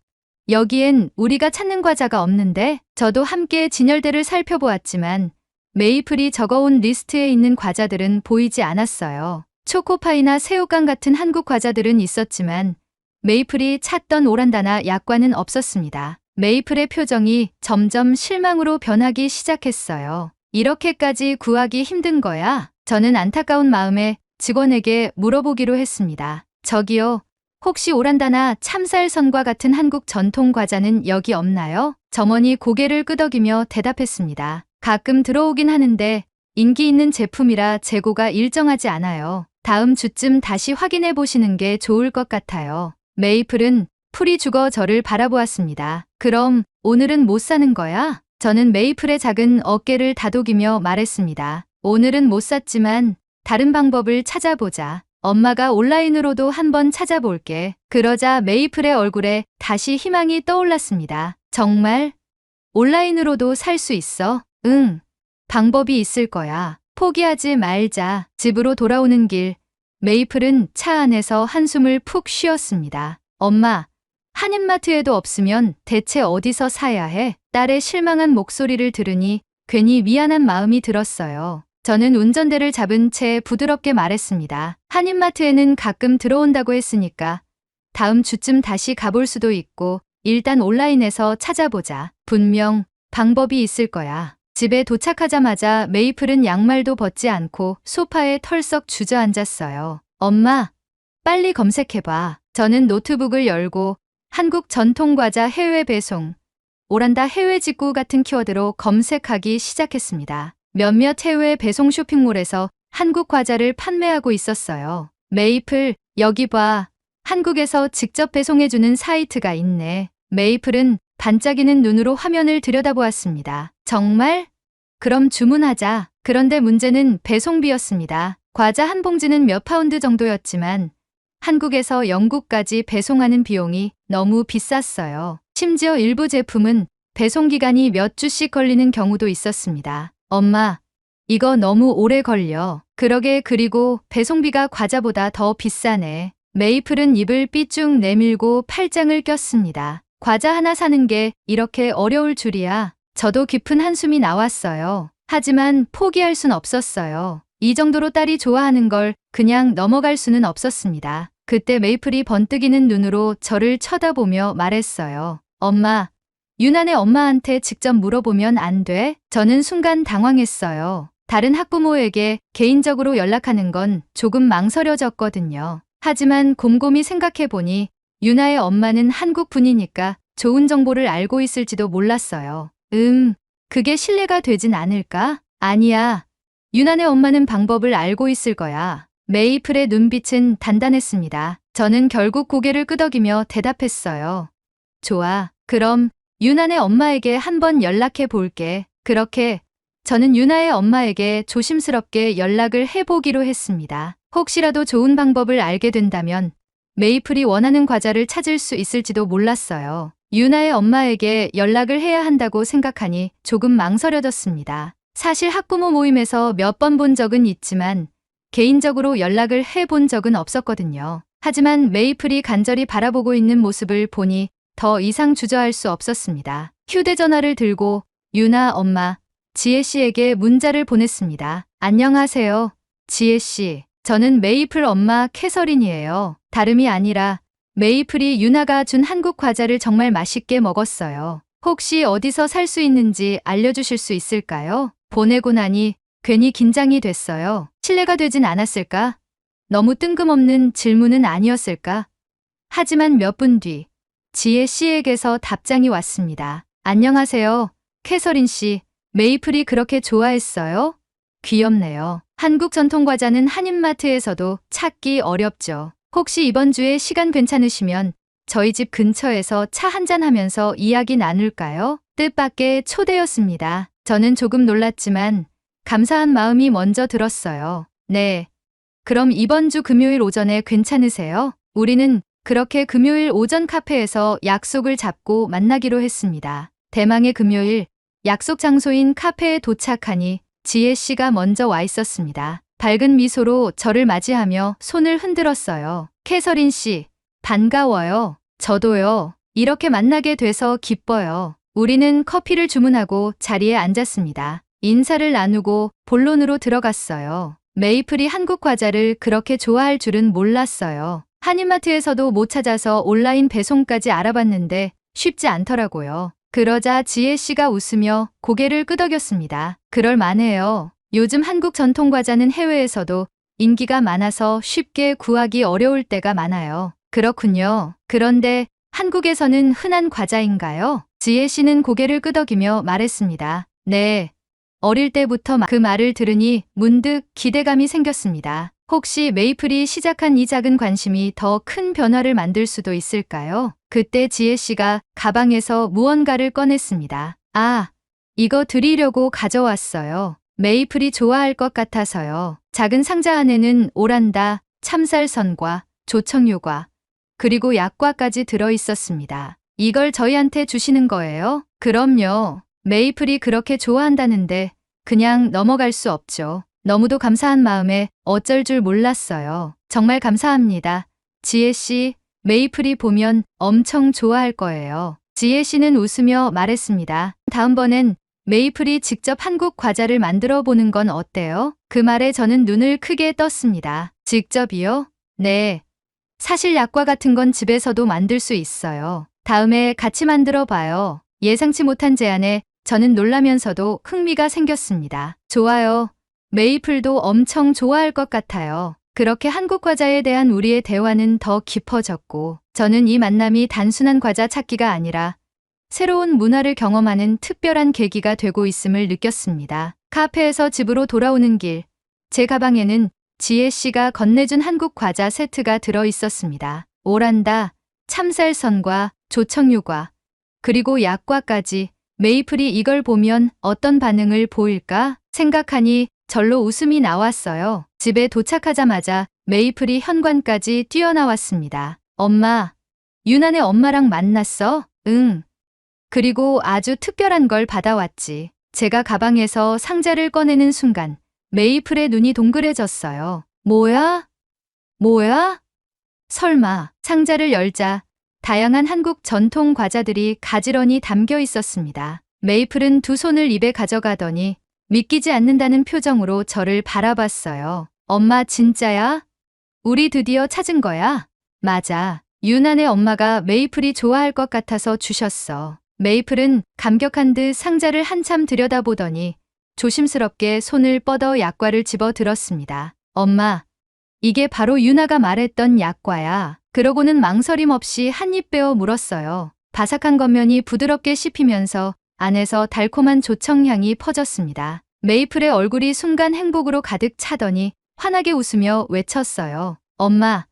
여기엔 우리가 찾는 과자가 없는데? 저도 함께 진열대를 살펴보았지만 메이플이 적어온 리스트에 있는 과자들은 보이지 않았어요. 초코파이나 새우깡 같은 한국 과자들은 있었지만 메이플이 찾던 오란다나 약과는 없었습니다. 메이플의 표정이 점점 실망으로 변하기 시작했어요. 이렇게까지 구하기 힘든 거야? 저는 안타까운 마음에 직원에게 물어보기로 했습니다. 저기요, 혹시 오란다나 참쌀선과 같은 한국 전통 과자는 여기 없나요? 점원이 고개를 끄덕이며 대답했습니다. 가끔 들어오긴 하는데 인기 있는 제품이라 재고가 일정하지 않아요. 다음 주쯤 다시 확인해 보시는 게 좋을 것 같아요. 메이플은 풀이 죽어 저를 바라보았습니다. 그럼 오늘은 못 사는 거야? 저는 메이플의 작은 어깨를 다독이며 말했습니다. 오늘은 못 샀지만 다른 방법을 찾아보자. 엄마가 온라인으로도 한번 찾아볼게. 그러자 메이플의 얼굴에 다시 희망이 떠올랐습니다. 정말? 온라인으로도 살 수 있어? 응. 방법이 있을 거야. 포기하지 말자. 집으로 돌아오는 길, 메이플은 차 안에서 한숨을 푹 쉬었습니다. 엄마, 한인마트에도 없으면 대체 어디서 사야 해? 딸의 실망한 목소리를 들으니 괜히 미안한 마음이 들었어요. 저는 운전대를 잡은 채 부드럽게 말했습니다. 한인마트에는 가끔 들어온다고 했으니까 다음 주쯤 다시 가볼 수도 있고 일단 온라인에서 찾아보자. 분명 방법이 있을 거야. 집에 도착하자마자 메이플은 양말도 벗지 않고 소파에 털썩 주저앉았어요. 엄마, 빨리 검색해봐. 저는 노트북을 열고 한국 전통과자 해외 배송, 오란다 해외 직구 같은 키워드로 검색하기 시작했습니다. 몇몇 해외 배송 쇼핑몰에서 한국 과자를 판매하고 있었어요. 메이플, 여기 봐. 한국에서 직접 배송해주는 사이트가 있네. 메이플은 반짝이는 눈으로 화면을 들여다보았습니다. 정말? 그럼 주문하자. 그런데 문제는 배송비였습니다. 과자 한 봉지는 몇 파운드 정도였지만 한국에서 영국까지 배송하는 비용이 너무 비쌌어요. 심지어 일부 제품은 배송 기간이 몇 주씩 걸리는 경우도 있었습니다. 엄마, 이거 너무 오래 걸려. 그러게, 그리고 배송비가 과자보다 더 비싸네. 메이플은 입을 삐쭉 내밀고 팔짱을 꼈습니다. 과자 하나 사는 게 이렇게 어려울 줄이야. 저도 깊은 한숨이 나왔어요. 하지만 포기할 순 없었어요. 이 정도로 딸이 좋아하는 걸 그냥 넘어갈 수는 없었습니다. 그때 메이플이 번뜩이는 눈으로 저를 쳐다보며 말했어요. 엄마, 유난의 엄마한테 직접 물어보면 안 돼? 저는 순간 당황했어요. 다른 학부모에게 개인적으로 연락하는 건 조금 망설여졌거든요. 하지만 곰곰이 생각해보니 유나의 엄마는 한국 분이니까 좋은 정보를 알고 있을지도 몰랐어요. 그게 신뢰가 되진 않을까? 아니야. 유나의 엄마는 방법을 알고 있을 거야. 메이플의 눈빛은 단단했습니다. 저는 결국 고개를 끄덕이며 대답했어요. 좋아. 그럼 유나의 엄마에게 한번 연락해 볼게. 그렇게 저는 유나의 엄마에게 조심스럽게 연락을 해보기로 했습니다. 혹시라도 좋은 방법을 알게 된다면 메이플이 원하는 과자를 찾을 수 있을지도 몰랐어요. 유나의 엄마에게 연락을 해야 한다고 생각하니 조금 망설여졌습니다. 사실 학부모 모임에서 몇 번 본 적은 있지만 개인적으로 연락을 해본 적은 없었거든요. 하지만 메이플이 간절히 바라보고 있는 모습을 보니 더 이상 주저할 수 없었습니다. 휴대전화를 들고 유나 엄마, 지혜 씨에게 문자를 보냈습니다. 안녕하세요, 지혜 씨. 저는 메이플 엄마 캐서린이에요. 다름이 아니라 메이플이 유나가 준 한국 과자를 정말 맛있게 먹었어요. 혹시 어디서 살 수 있는지 알려주실 수 있을까요? 보내고 나니 괜히 긴장이 됐어요. 신뢰가 되진 않았을까? 너무 뜬금없는 질문은 아니었을까? 하지만 몇 분 뒤 지혜 씨에게서 답장이 왔습니다. 안녕하세요, 캐서린 씨. 메이플이 그렇게 좋아했어요? 귀엽네요. 한국 전통 과자는 한인마트에서도 찾기 어렵죠. 혹시 이번 주에 시간 괜찮으시면 저희 집 근처에서 차 한잔 하면서 이야기 나눌까요? 뜻밖의 초대였습니다. 저는 조금 놀랐지만 감사한 마음이 먼저 들었어요. 네. 그럼 이번 주 금요일 오전에 괜찮으세요? 우리는 그렇게 금요일 오전 카페에서 약속을 잡고 만나기로 했습니다. 대망의 금요일, 약속 장소인 카페에 도착하니 지혜 씨가 먼저 와 있었습니다. 밝은 미소로 저를 맞이하며 손을 흔들었어요. 캐서린 씨, 반가워요. 저도요. 이렇게 만나게 돼서 기뻐요. 우리는 커피를 주문하고 자리에 앉았습니다. 인사를 나누고 본론으로 들어갔어요. 메이플이 한국 과자를 그렇게 좋아할 줄은 몰랐어요. 한인마트에서도 못 찾아서 온라인 배송까지 알아봤는데 쉽지 않더라고요. 그러자 지혜 씨가 웃으며 고개를 끄덕였습니다. 그럴 만해요. 요즘 한국 전통 과자는 해외에서도 인기가 많아서 쉽게 구하기 어려울 때가 많아요. 그렇군요. 그런데 한국에서는 흔한 과자인가요? 지혜 씨는 고개를 끄덕이며 말했습니다. 네. 어릴 때부터 그 말을 들으니 문득 기대감이 생겼습니다. 혹시 메이플이 시작한 이 작은 관심이 더 큰 변화를 만들 수도 있을까요? 그때 지혜 씨가 가방에서 무언가를 꺼냈습니다. 아, 이거 드리려고 가져왔어요. 메이플이 좋아할 것 같아서요. 작은 상자 안에는 오란다, 참쌀선과 조청유과, 그리고 약과까지 들어있었습니다. 이걸 저희한테 주시는 거예요? 그럼요. 메이플이 그렇게 좋아한다는데 그냥 넘어갈 수 없죠. 너무도 감사한 마음에 어쩔 줄 몰랐어요. 정말 감사합니다. 지혜 씨, 메이플이 보면 엄청 좋아할 거예요. 지혜 씨는 웃으며 말했습니다. 다음번엔 메이플이 직접 한국 과자를 만들어 보는 건 어때요? 그 말에 저는 눈을 크게 떴습니다. 직접이요? 네. 사실 약과 같은 건 집에서도 만들 수 있어요. 다음에 같이 만들어 봐요. 예상치 못한 제안에 저는 놀라면서도 흥미가 생겼습니다. 좋아요. 메이플도 엄청 좋아할 것 같아요. 그렇게 한국 과자에 대한 우리의 대화는 더 깊어졌고, 저는 이 만남이 단순한 과자 찾기가 아니라 새로운 문화를 경험하는 특별한 계기가 되고 있음을 느꼈습니다. 카페에서 집으로 돌아오는 길, 제 가방에는 지혜 씨가 건네준 한국 과자 세트가 들어 있었습니다. 오란다, 참쌀선과 조청유과, 그리고 약과까지. 메이플이 이걸 보면 어떤 반응을 보일까 생각하니 절로 웃음이 나왔어요. 집에 도착하자마자 메이플이 현관까지 뛰어나왔습니다. 엄마, 유난의 엄마랑 만났어? 응. 그리고 아주 특별한 걸 받아왔지. 제가 가방에서 상자를 꺼내는 순간 메이플의 눈이 동그래졌어요. 뭐야? 뭐야? 설마. 상자를 열자 다양한 한국 전통 과자들이 가지런히 담겨 있었습니다. 메이플은 두 손을 입에 가져가더니 믿기지 않는다는 표정으로 저를 바라봤어요. 엄마 진짜야? 우리 드디어 찾은 거야? 맞아. 유난의 엄마가 메이플이 좋아할 것 같아서 주셨어. 메이플은 감격한 듯 상자를 한참 들여다보더니 조심스럽게 손을 뻗어 약과를 집어 들었습니다. 엄마, 이게 바로 유나가 말했던 약과야. 그러고는 망설임 없이 한 입 베어 물었어요. 바삭한 겉면이 부드럽게 씹히면서 안에서 달콤한 조청향이 퍼졌습니다. 메이플의 얼굴이 순간 행복으로 가득 차더니 환하게 웃으며 외쳤어요. 엄마,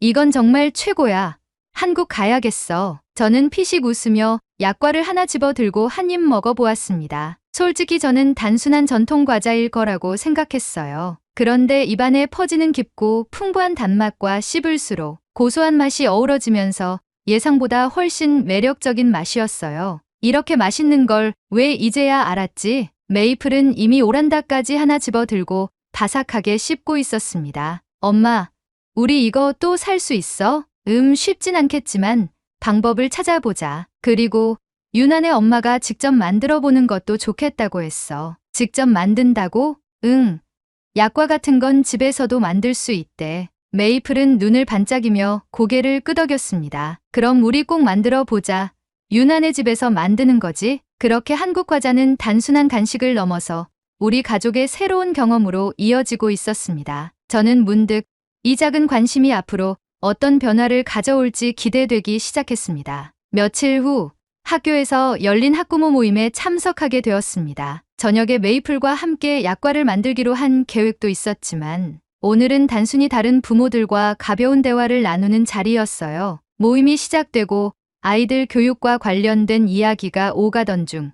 이건 정말 최고야. 한국 가야겠어. 저는 피식 웃으며 약과를 하나 집어 들고 한 입 먹어보았습니다. 솔직히 저는 단순한 전통 과자일 거라고 생각했어요. 그런데 입안에 퍼지는 깊고 풍부한 단맛과 씹을수록 고소한 맛이 어우러지면서 예상보다 훨씬 매력적인 맛이었어요. 이렇게 맛있는 걸 왜 이제야 알았지? 메이플은 이미 오란다까지 하나 집어 들고 바삭하게 씹고 있었습니다. 엄마, 우리 이거 또 살 수 있어? 쉽진 않겠지만 방법을 찾아보자. 그리고 유난의 엄마가 직접 만들어 보는 것도 좋겠다고 했어. 직접 만든다고? 응. 약과 같은 건 집에서도 만들 수 있대. 메이플은 눈을 반짝이며 고개를 끄덕였습니다. 그럼 우리 꼭 만들어 보자. 유난의 집에서 만드는 거지? 그렇게 한국 과자는 단순한 간식을 넘어서 우리 가족의 새로운 경험으로 이어지고 있었습니다. 저는 문득 이 작은 관심이 앞으로 어떤 변화를 가져올지 기대되기 시작했습니다. 며칠 후 학교에서 열린 학부모 모임에 참석하게 되었습니다. 저녁에 메이플과 함께 약과를 만들기로 한 계획도 있었지만 오늘은 단순히 다른 부모들과 가벼운 대화를 나누는 자리였어요. 모임이 시작되고 아이들 교육과 관련된 이야기가 오가던 중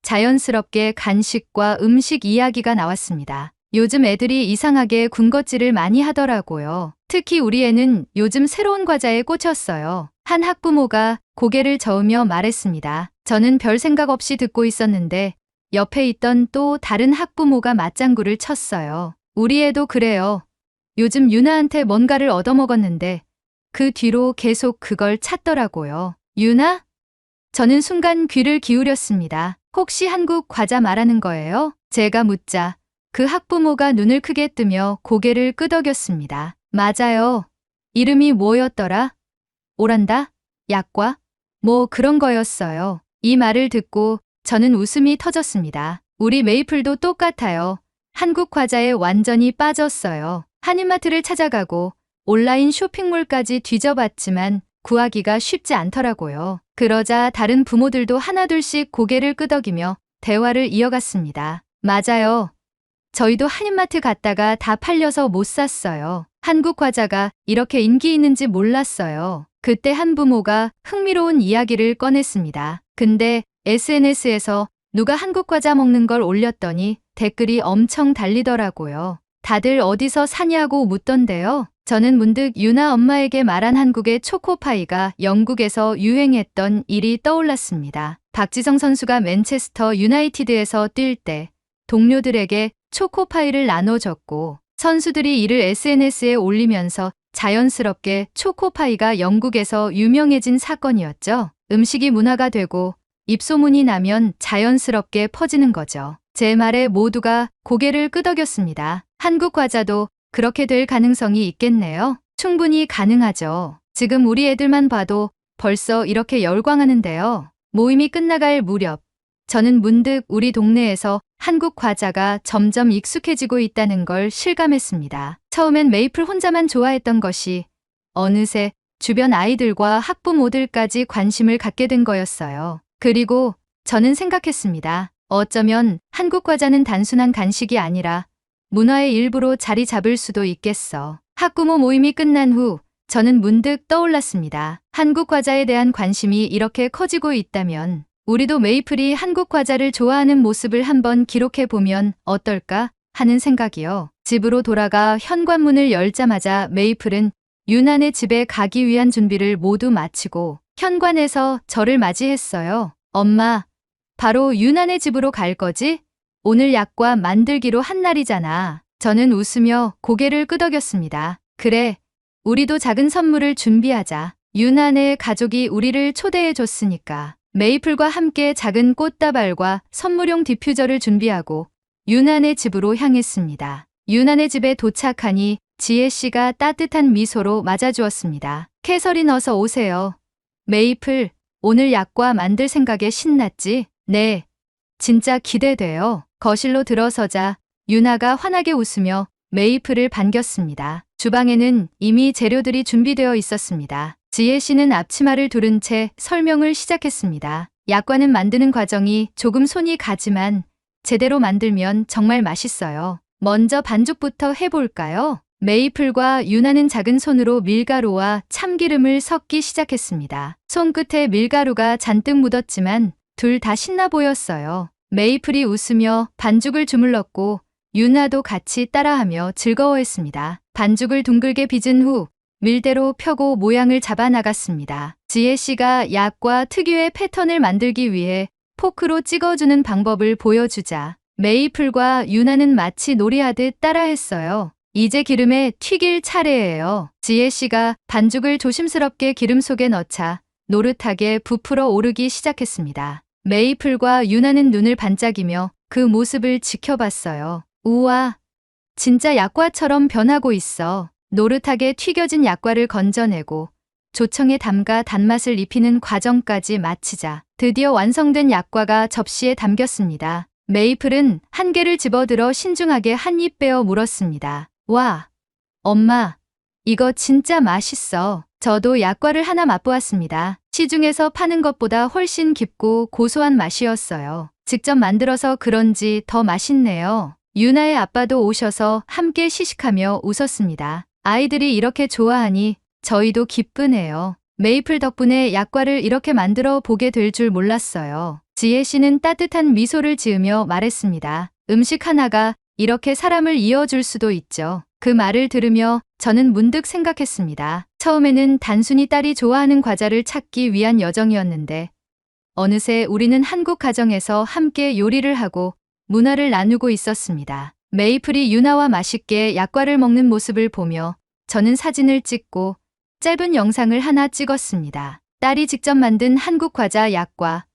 자연스럽게 간식과 음식 이야기가 나왔습니다. 요즘 애들이 이상하게 군것질을 많이 하더라고요. 특히 우리 애는 요즘 새로운 과자에 꽂혔어요. 한 학부모가 고개를 저으며 말했습니다. 저는 별 생각 없이 듣고 있었는데 옆에 있던 또 다른 학부모가 맞장구를 쳤어요. 우리 애도 그래요. 요즘 유나한테 뭔가를 얻어먹었는데 그 뒤로 계속 그걸 찾더라고요. 유나? 저는 순간 귀를 기울였습니다. 혹시 한국 과자 말하는 거예요? 제가 묻자 그 학부모가 눈을 크게 뜨며 고개를 끄덕였습니다. 맞아요. 이름이 뭐였더라? 오란다? 약과? 뭐 그런 거였어요. 이 말을 듣고 저는 웃음이 터졌습니다. 우리 메이플도 똑같아요. 한국 과자에 완전히 빠졌어요. 한인마트를 찾아가고 온라인 쇼핑몰까지 뒤져봤지만 구하기가 쉽지 않더라고요. 그러자 다른 부모들도 하나둘씩 고개를 끄덕이며 대화를 이어갔습니다. 맞아요. 저희도 한인마트 갔다가 다 팔려서 못 샀어요. 한국 과자가 이렇게 인기 있는지 몰랐어요. 그때 한 부모가 흥미로운 이야기를 꺼냈습니다. 근데 SNS에서 누가 한국 과자 먹는 걸 올렸더니 댓글이 엄청 달리더라고요. 다들 어디서 사냐고 묻던데요. 저는 문득 유나 엄마에게 말한 한국의 초코파이가 영국에서 유행했던 일이 떠올랐습니다. 박지성 선수가 맨체스터 유나이티드에서 뛸 때 동료들에게 초코파이를 나눠줬고 선수들이 이를 SNS에 올리면서 자연스럽게 초코파이가 영국에서 유명해진 사건이었죠. 음식이 문화가 되고 입소문이 나면 자연스럽게 퍼지는 거죠. 제 말에 모두가 고개를 끄덕였습니다. 한국 과자도 그렇게 될 가능성이 있겠네요. 충분히 가능하죠. 지금 우리 애들만 봐도 벌써 이렇게 열광하는데요. 모임이 끝나갈 무렵 저는 문득 우리 동네에서 한국 과자가 점점 익숙해지고 있다는 걸 실감했습니다. 처음엔 메이플 혼자만 좋아했던 것이 어느새 주변 아이들과 학부모들까지 관심을 갖게 된 거였어요. 그리고 저는 생각했습니다. 어쩌면 한국 과자는 단순한 간식이 아니라 문화의 일부로 자리 잡을 수도 있겠어. 학부모 모임이 끝난 후 저는 문득 떠올랐습니다. 한국 과자에 대한 관심이 이렇게 커지고 있다면 우리도 메이플이 한국 과자를 좋아하는 모습을 한번 기록해 보면 어떨까 하는 생각이요. 집으로 돌아가 현관문을 열자마자 메이플은 유나네 집에 가기 위한 준비를 모두 마치고 현관에서 저를 맞이했어요. 엄마, 바로 유나네 집으로 갈 거지? 오늘 약과 만들기로 한 날이잖아. 저는 웃으며 고개를 끄덕였습니다. 그래, 우리도 작은 선물을 준비하자. 유나네 가족이 우리를 초대해 줬으니까. 메이플과 함께 작은 꽃다발과 선물용 디퓨저를 준비하고 유나네 집으로 향했습니다. 유나네 집에 도착하니 지혜 씨가 따뜻한 미소로 맞아주었습니다. 캐서린 어서 오세요. 메이플, 오늘 약과 만들 생각에 신났지? 네, 진짜 기대돼요. 거실로 들어서자 유나가 환하게 웃으며 메이플을 반겼습니다. 주방에는 이미 재료들이 준비되어 있었습니다. 지혜 씨는 앞치마를 두른 채 설명을 시작했습니다. 약과는 만드는 과정이 조금 손이 가지만 제대로 만들면 정말 맛있어요. 먼저 반죽부터 해볼까요? 메이플과 유나는 작은 손으로 밀가루와 참기름을 섞기 시작했습니다. 손끝에 밀가루가 잔뜩 묻었지만 둘 다 신나 보였어요. 메이플이 웃으며 반죽을 주물렀고 유나도 같이 따라하며 즐거워했습니다. 반죽을 둥글게 빚은 후 밀대로 펴고 모양을 잡아 나갔습니다. 지혜 씨가 약과 특유의 패턴을 만들기 위해 포크로 찍어주는 방법을 보여주자 메이플과 유나는 마치 놀이하듯 따라했어요. 이제 기름에 튀길 차례예요. 지혜 씨가 반죽을 조심스럽게 기름 속에 넣자 노릇하게 부풀어 오르기 시작했습니다. 메이플과 유나는 눈을 반짝이며 그 모습을 지켜봤어요. 우와, 진짜 약과처럼 변하고 있어. 노릇하게 튀겨진 약과를 건져내고 조청에 담가 단맛을 입히는 과정까지 마치자 드디어 완성된 약과가 접시에 담겼습니다. 메이플은 한 개를 집어들어 신중하게 한 입 빼어 물었습니다. 와, 엄마, 이거 진짜 맛있어. 저도 약과를 하나 맛보았습니다. 시중에서 파는 것보다 훨씬 깊고 고소한 맛이었어요. 직접 만들어서 그런지 더 맛있네요. 유나의 아빠도 오셔서 함께 시식하며 웃었습니다. 아이들이 이렇게 좋아하니 저희도 기쁘네요. 메이플 덕분에 약과를 이렇게 만들어 보게 될 줄 몰랐어요. 지혜 씨는 따뜻한 미소를 지으며 말했습니다. 음식 하나가 이렇게 사람을 이어줄 수도 있죠. 그 말을 들으며 저는 문득 생각했습니다. 처음에는 단순히 딸이 좋아하는 과자를 찾기 위한 여정이었는데 어느새 우리는 한국 가정에서 함께 요리를 하고 문화를 나누고 있었습니다. 메이플이 유나와 맛있게 약과를 먹는 모습을 보며 저는 사진을 찍고 짧은 영상을 하나 찍었습니다. 딸이 직접 만든 한국 과자 약과,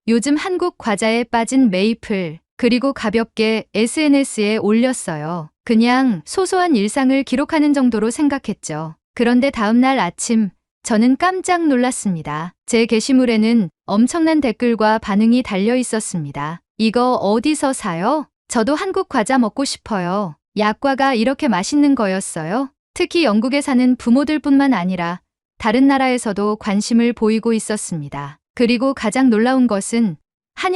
요즘 한국 과자에 빠진 메이플, 그리고 가볍게 SNS에 올렸어요. 그냥 소소한 일상을 기록하는 정도로 생각했죠. 그런데 다음날 아침 저는 깜짝 놀랐습니다. 제 게시물에는 엄청난 댓글과 반응이 달려 있었습니다. 이거 어디서 사요? 저도 한국 과자 먹고 싶어요. 약과가 이렇게 맛있는 거였어요? 특히 영국에 사는 부모들뿐만 아니라 다른 나라에서도 관심을 보이고 있었습니다. 그리고 가장 놀라운 것은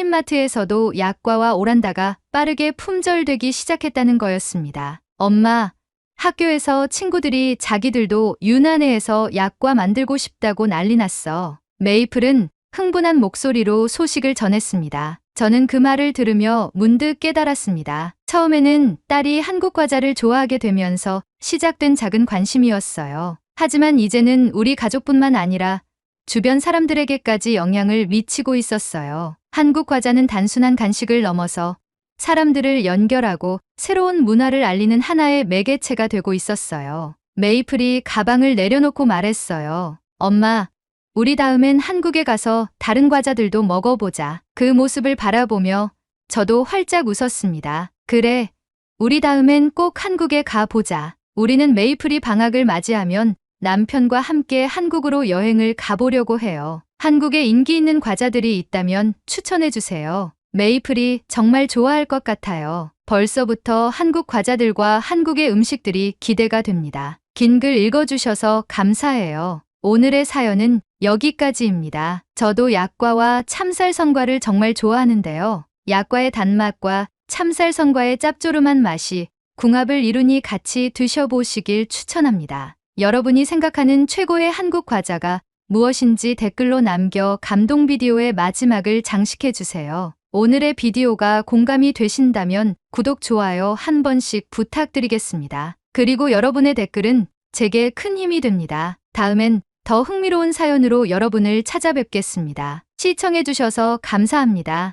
한인마트에서도 약과와 오란다가 빠르게 품절되기 시작했다는 거였습니다. 엄마, 학교에서 친구들이 자기들도 유난해에서 약과 만들고 싶다고 난리 났어. 메이플은 흥분한 목소리로 소식을 전했습니다. 저는 그 말을 들으며 문득 깨달았습니다. 처음에는 딸이 한국 과자를 좋아하게 되면서 시작된 작은 관심이었어요. 하지만 이제는 우리 가족뿐만 아니라 주변 사람들에게까지 영향을 미치고 있었어요. 한국 과자는 단순한 간식을 넘어서 사람들을 연결하고 새로운 문화를 알리는 하나의 매개체가 되고 있었어요. 메이플이 가방을 내려놓고 말했어요. 엄마, 우리 다음엔 한국에 가서 다른 과자들도 먹어보자. 그 모습을 바라보며 저도 활짝 웃었습니다. 그래, 우리 다음엔 꼭 한국에 가보자. 우리는 메이플이 방학을 맞이하면 남편과 함께 한국으로 여행을 가보려고 해요. 한국에 인기 있는 과자들이 있다면 추천해주세요. 메이플이 정말 좋아할 것 같아요. 벌써부터 한국 과자들과 한국의 음식들이 기대가 됩니다. 긴 글 읽어주셔서 감사해요. 오늘의 사연은 여기까지입니다. 저도 약과와 참쌀선과를 정말 좋아하는데요. 약과의 단맛과 참쌀선과의 짭조름한 맛이 궁합을 이루니 같이 드셔보시길 추천합니다. 여러분이 생각하는 최고의 한국 과자가 무엇인지 댓글로 남겨 감동 비디오의 마지막을 장식해주세요. 오늘의 비디오가 공감이 되신다면 구독, 좋아요 한 번씩 부탁드리겠습니다. 그리고 여러분의 댓글은 제게 큰 힘이 됩니다. 다음엔 더 흥미로운 사연으로 여러분을 찾아뵙겠습니다. 시청해주셔서 감사합니다.